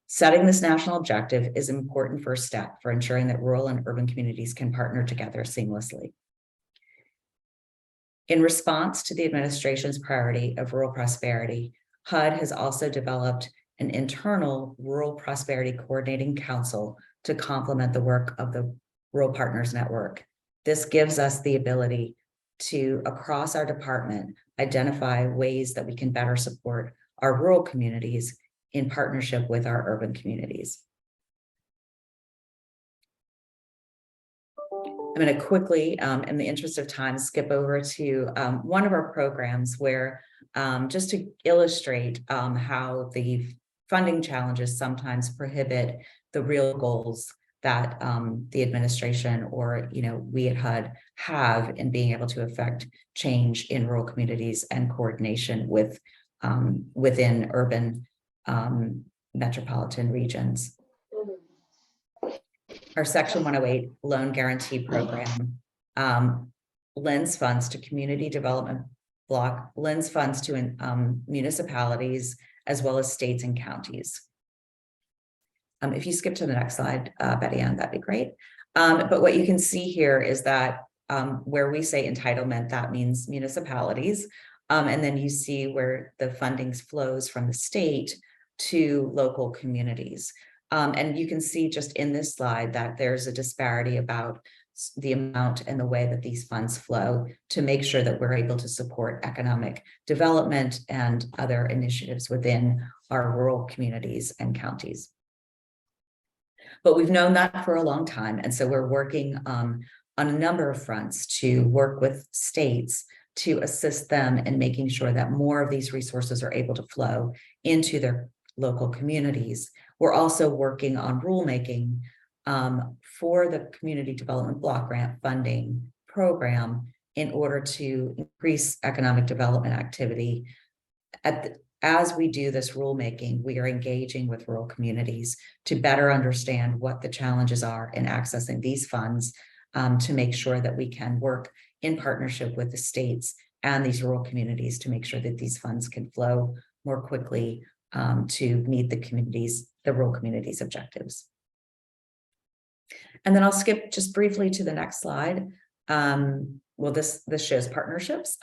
Setting this national objective is an important first step for ensuring that rural and urban communities can partner together seamlessly. In response to the administration's priority of rural prosperity, HUD has also developed an internal Rural Prosperity Coordinating Council to complement the work of the Rural Partners Network. This gives us the ability to, across our department, identify ways that we can better support our rural communities in partnership with our urban communities. I'm going to quickly, in the interest of time, skip over to one of our programs where, just to illustrate how the funding challenges sometimes prohibit the real goals that the administration or we at HUD have in being able to affect change in rural communities and coordination with within urban metropolitan regions. Our Section 108 loan guarantee program lends funds to community development block, lends funds to municipalities as well as states and counties. If you skip to the next slide, Betty Ann, that'd be great. But what you can see here is that where we say entitlement, that means municipalities. And then you see where the funding flows from the state to local communities. And you can see just in this slide that there's a disparity about the amount and the way that these funds flow to make sure that we're able to support economic development and other initiatives within our rural communities and counties. But we've known that for a long time. And so we're working on a number of fronts to work with states to assist them in making sure that more of these resources are able to flow into their local communities. We're also working on rulemaking for the Community Development Block Grant Funding Program in order to increase economic development activity. As we do this rulemaking, we are engaging with rural communities to better understand what the challenges are in accessing these funds to make sure that we can work in partnership with the states and these rural communities to make sure that these funds can flow more quickly to meet the rural communities' objectives. And then I'll skip just briefly to the next slide. Well, this shows partnerships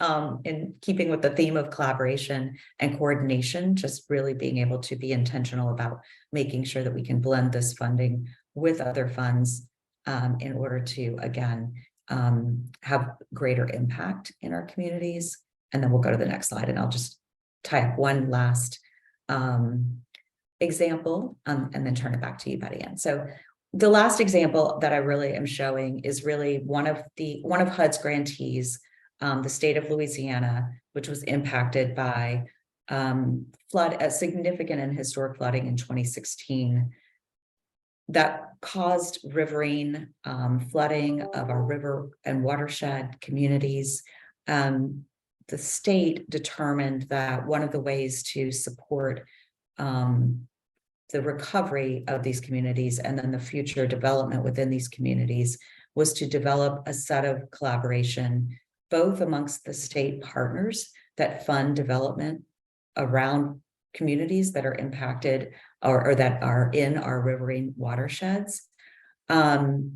in keeping with the theme of collaboration and coordination, just really being able to be intentional about making sure that we can blend this funding with other funds in order to, again, have greater impact in our communities. And then we'll go to the next slide and I'll just tie up one last example and then turn it back to you, Betty Ann. So the last example that I really am showing is really one of HUD's grantees, the state of Louisiana, which was impacted by significant and historic flooding in 2016 that caused riverine flooding of our river and watershed communities. The state determined that one of the ways to support the recovery of these communities and then the future development within these communities was to develop a set of collaboration, both amongst the state partners that fund development around communities that are impacted or that are in our riverine watersheds. So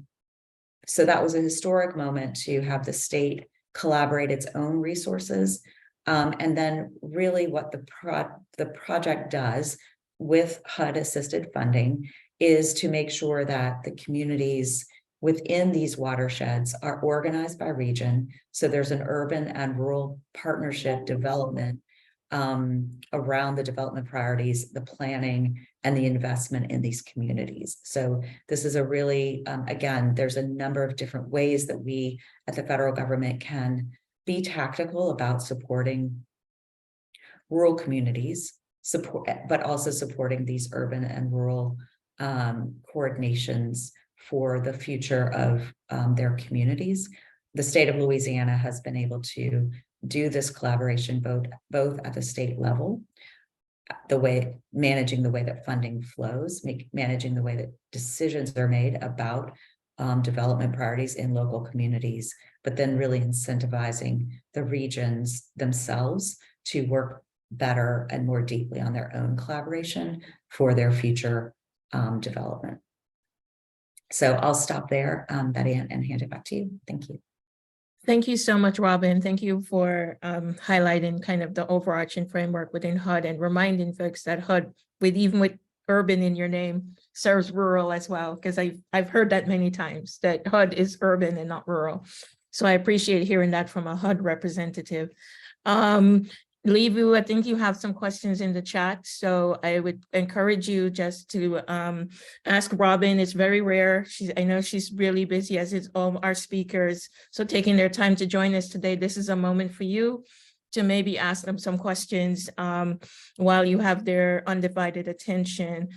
that was a historic moment to have the state collaborate its own resources And then really what the project does with HUD-assisted funding is to make sure that the communities within these watersheds are organized by region. So there's an urban and rural partnership development around the development priorities, the planning, and the investment in these communities. So this is a really, again, there's a number of different ways that we at the federal government can be tactical about supporting rural communities, but also supporting these urban and rural coordinations for the future of their communities. The state of Louisiana has been able to do this collaboration both at the state level, managing the way that funding flows, managing the way that decisions are made about development priorities in local communities, but then really incentivizing the regions themselves to work better and more deeply on their own collaboration for their future development. So I'll stop there, Betty, and hand it back to you. Thank you. Thank you so much, Robin. Thank you for highlighting kind of the overarching framework within HUD and reminding folks that HUD, even with urban in your name, serves rural as well, because I've heard that many times, that HUD is urban and not rural. So I appreciate hearing that from a HUD representative. Livu, I think you have some questions in the chat, so I would encourage you just to ask Robin. It's very rare. I know she's really busy, as is all our speakers. So taking their time to join us today, this is a moment for you to maybe ask them some questions while you have their undivided attention.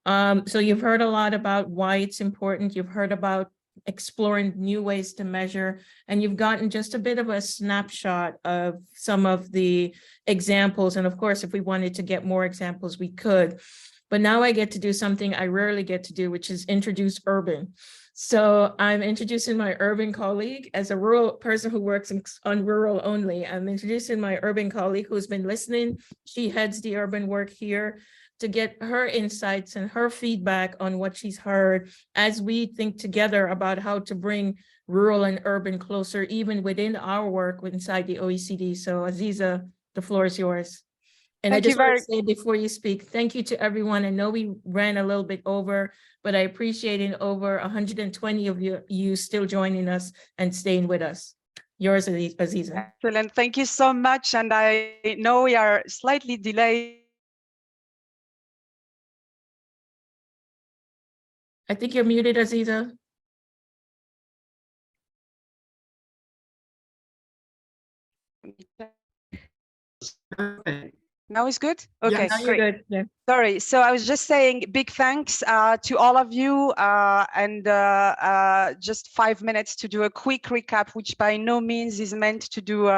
So you've heard a lot about why it's important. You've heard about exploring new ways to measure, and you've gotten just a bit of a snapshot of some of the examples. And of course, if we wanted to get more examples, we could. But now I get to do something I rarely get to do, which is introduce urban. So I'm introducing my urban colleague. As a rural person who works on rural only, I'm introducing my urban colleague who's been listening. She heads the urban work here, to get her insights and her feedback on what she's heard as we think together about how to bring rural and urban closer, even within our work inside the OECD. So Aziza, the floor is yours. And I just want to say before you speak, thank you to everyone. I know we ran a little bit over, but I appreciate it, over 120 of you still joining us and staying with us. Yours, Aziza. Excellent, thank you so much. And I know we are slightly delayed. I think you're muted, Aziza. Okay. Now is good? Okay, now you're good. Yeah. Sorry, so I was just saying big thanks to all of you, and just 5 minutes to do a quick recap, which by no means is meant to do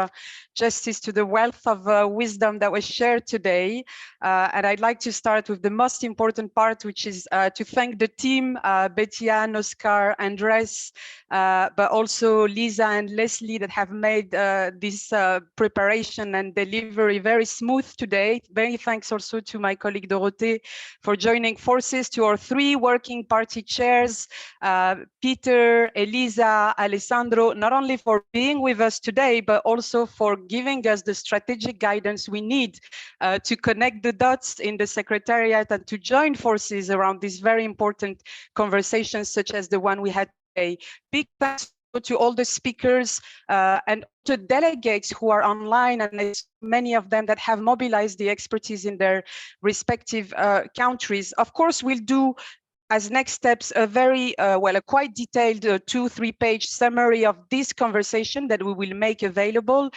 justice to the wealth of wisdom that was shared today. And I'd like to start with the most important part, which is to thank the team, Betty-Ann, Oscar, Andres, but also Lisa and Leslie that have made this preparation and delivery very smooth today. Very thanks also to my colleague Dorothée for joining forces, to our 3 working party chairs, Peter, Elisa, Alessandro, not only for being with us today, but also for giving us the strategic guidance we need to connect the dots in the Secretariat and to join forces around these very important conversations, such as the one we had today. Big thanks to all the speakers and to delegates who are online, and many of them that have mobilized the expertise in their respective countries. Of course, we'll do as next steps a very a quite detailed 2-3 page summary of this conversation that we will make available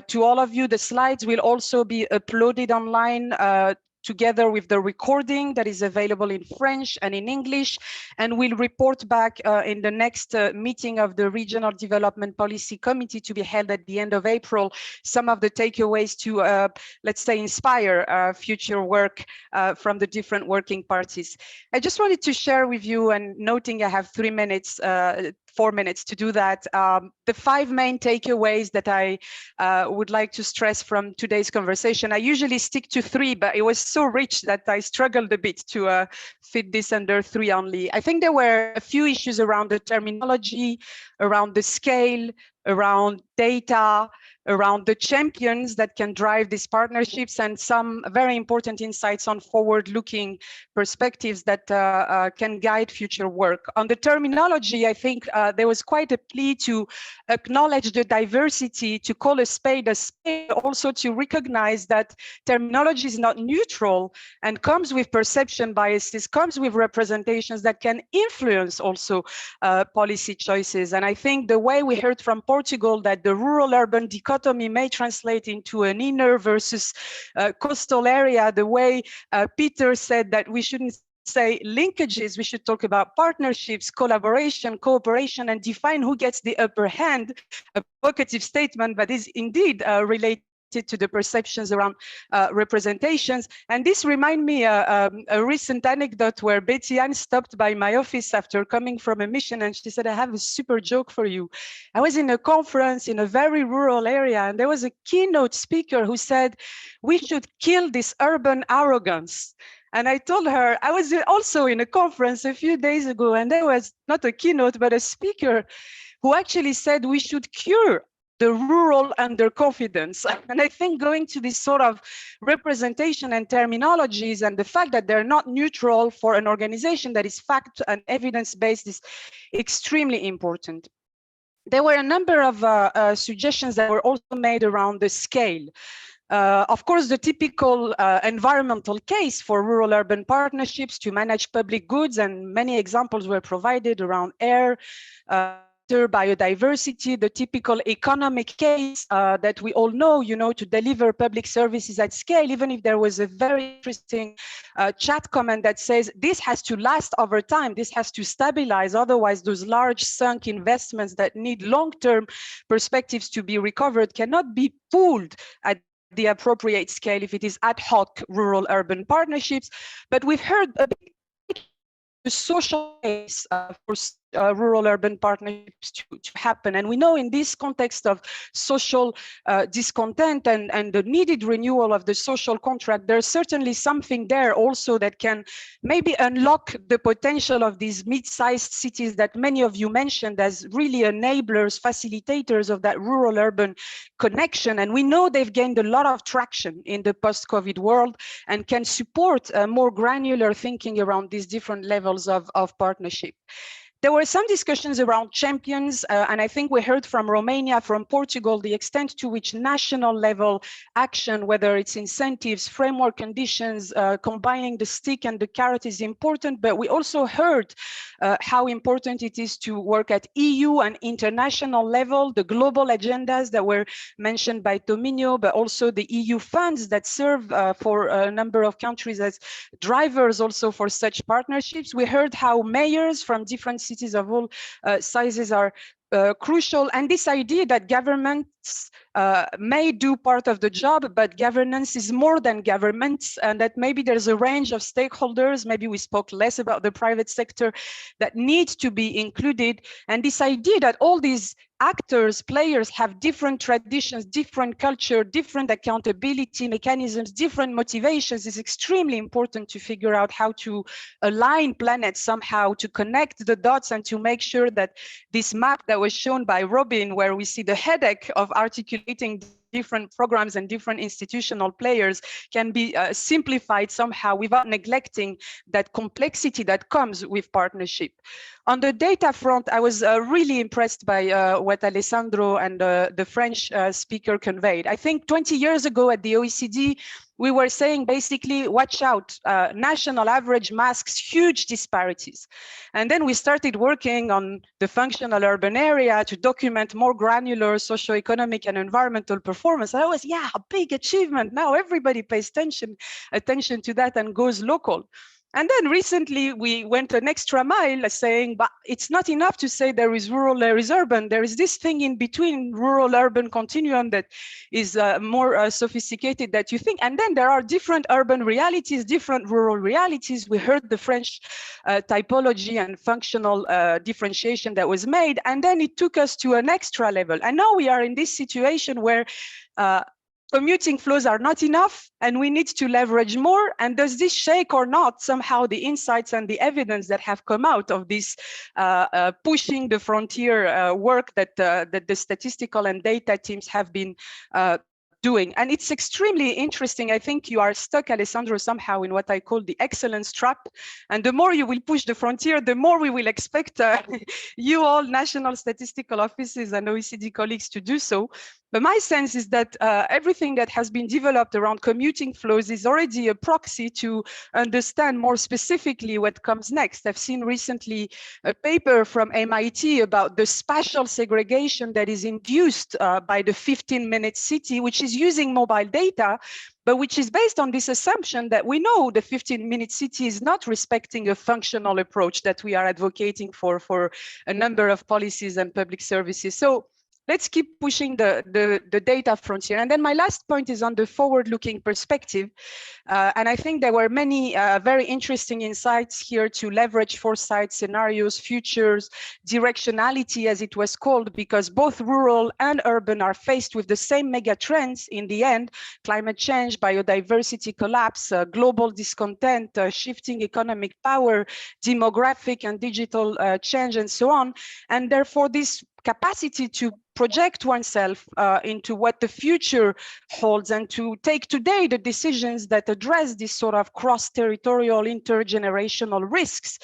to all of you. The slides will also be uploaded online together with the recording that is available in French and in English, and we'll report back in the next meeting of the Regional Development Policy Committee to be held at the end of April, some of the takeaways to, let's say, inspire future work from the different working parties. I just wanted to share with you, and noting I have 3 minutes, 4 minutes to do that, the 5 main takeaways that I would like to stress from today's conversation. I usually stick to 3, but it was so rich that I struggled a bit to fit this under 3 only. I think there were a few issues around the terminology, around the scale, around data, around the champions that can drive these partnerships and some very important insights on forward-looking perspectives that can guide future work. On the terminology, I think there was quite a plea to acknowledge the diversity, to call a spade, also to recognize that terminology is not neutral and comes with perception biases, comes with representations that can influence also policy choices. And I think the way we heard from Portugal that the rural-urban dichotomy may translate into an inner versus coastal area, the way Peter said that we shouldn't say linkages, we should talk about partnerships, collaboration, cooperation, and define who gets the upper hand, a provocative statement, but is indeed related to the perceptions around representations. And this reminds me a recent anecdote where Betty Ann stopped by my office after coming from a mission, and she said, I have a super joke for you. I was in a conference in a very rural area, and there was a keynote speaker who said, we should kill this urban arrogance. And I told her, I was also in a conference a few days ago, and there was not a keynote, but a speaker who actually said we should cure the rural underconfidence. And I think going to this sort of representation and terminologies and the fact that they're not neutral for an organization that is fact and evidence-based is extremely important. There were a number of suggestions that were also made around the scale. Of course, the typical environmental case for rural-urban partnerships to manage public goods, and many examples were provided around air, biodiversity, the typical economic case that we all know, to deliver public services at scale, even if there was a very interesting chat comment that says this has to last over time, this has to stabilize, otherwise those large sunk investments that need long-term perspectives to be recovered cannot be pooled at the appropriate scale if it is ad hoc rural-urban partnerships. But we've heard a bit the social case for rural-urban partnerships to happen. And we know in this context of social discontent and the needed renewal of the social contract, there's certainly something there also that can maybe unlock the potential of these mid-sized cities that many of you mentioned as really enablers, facilitators of that rural-urban connection. And we know they've gained a lot of traction in the post-COVID world and can support more granular thinking around these different levels of partnership. There were some discussions around champions, and I think we heard from Romania, from Portugal, the extent to which national level action, whether it's incentives, framework conditions, combining the stick and the carrot is important, but we also heard how important it is to work at EU and international level, the global agendas that were mentioned by Tominho, but also the EU funds that serve for a number of countries as drivers also for such partnerships. We heard how mayors from different cities of all sizes are crucial, and this idea that governments may do part of the job, but governance is more than governments, and that maybe there's a range of stakeholders, maybe we spoke less about the private sector, that need to be included. And this idea that all these actors, players have different traditions, different culture, different accountability mechanisms, different motivations is extremely important to figure out how to align planets somehow, to connect the dots and to make sure that this map that was shown by Robin, where we see the headache of articulating different programs and different institutional players, can be simplified somehow without neglecting that complexity that comes with partnership. On the data front, I was really impressed by what Alessandro and the French speaker conveyed. I think 20 years ago at the OECD, we were saying basically, watch out, national average masks huge disparities. And then we started working on the functional urban area to document more granular socioeconomic and environmental performance. And I was, yeah, a big achievement. Now everybody pays attention to that and goes local. And then recently we went an extra mile saying, but it's not enough to say there is rural, there is urban. There is this thing in between rural-urban continuum that is more sophisticated that you think. And then there are different urban realities, different rural realities. We heard the French typology and functional differentiation that was made. And then it took us to an extra level. And now we are in this situation where commuting flows are not enough and we need to leverage more? And does this shake or not somehow the insights and the evidence that have come out of this pushing the frontier work that the statistical and data teams have been doing? And it's extremely interesting. I think you are stuck, Alessandro, somehow in what I call the excellence trap. And the more you will push the frontier, the more we will expect you all national statistical offices and OECD colleagues to do so. But my sense is that everything that has been developed around commuting flows is already a proxy to understand more specifically what comes next. I've seen recently a paper from MIT about the spatial segregation that is induced by the 15-minute city, which is using mobile data, but which is based on this assumption that we know the 15-minute city is not respecting a functional approach that we are advocating for a number of policies and public services. So let's keep pushing the data frontier. And then my last point is on the forward-looking perspective. And I think there were many very interesting insights here to leverage foresight, scenarios, futures, directionality, as it was called, because both rural and urban are faced with the same mega trends in the end: climate change, biodiversity collapse, global discontent, shifting economic power, demographic and digital change, and so on. And therefore, this capacity to project oneself into what the future holds and to take today the decisions that address this sort of cross-territorial, intergenerational risks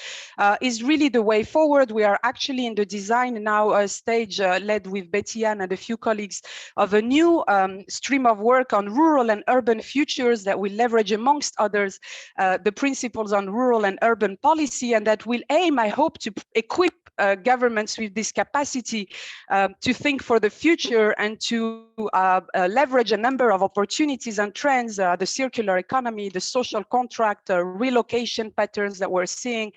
is really the way forward. We are actually in the design now stage led with Betty-Ann and a few colleagues of a new stream of work on rural and urban futures that will leverage, amongst others, the principles on rural and urban policy, and that will aim, I hope, to equip governments with this capacity to think for the future and to leverage a number of opportunities and trends, the circular economy, the social contract, relocation patterns that we're seeing,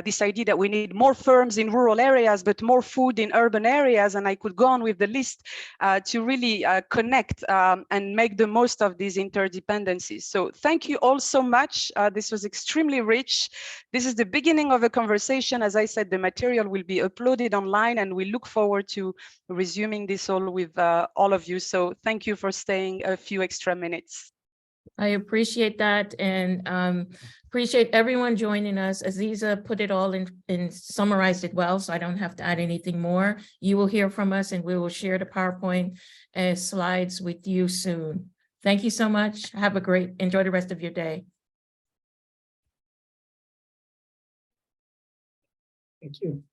this idea that we need more firms in rural areas, but more food in urban areas. And I could go on with the list to really connect and make the most of these interdependencies. So thank you all so much. This was extremely rich. This is the beginning of a conversation. As I said, the material will be uploaded online, and we look forward to resuming this all with all of you. So thank you for staying a few extra minutes. I appreciate that, and appreciate everyone joining us. Aziza put it all in and summarized it well, so I don't have to add anything more. You will hear from us, and we will share the PowerPoint slides with you soon. Thank you so much. Have a great, enjoy the rest of your day. Thank you.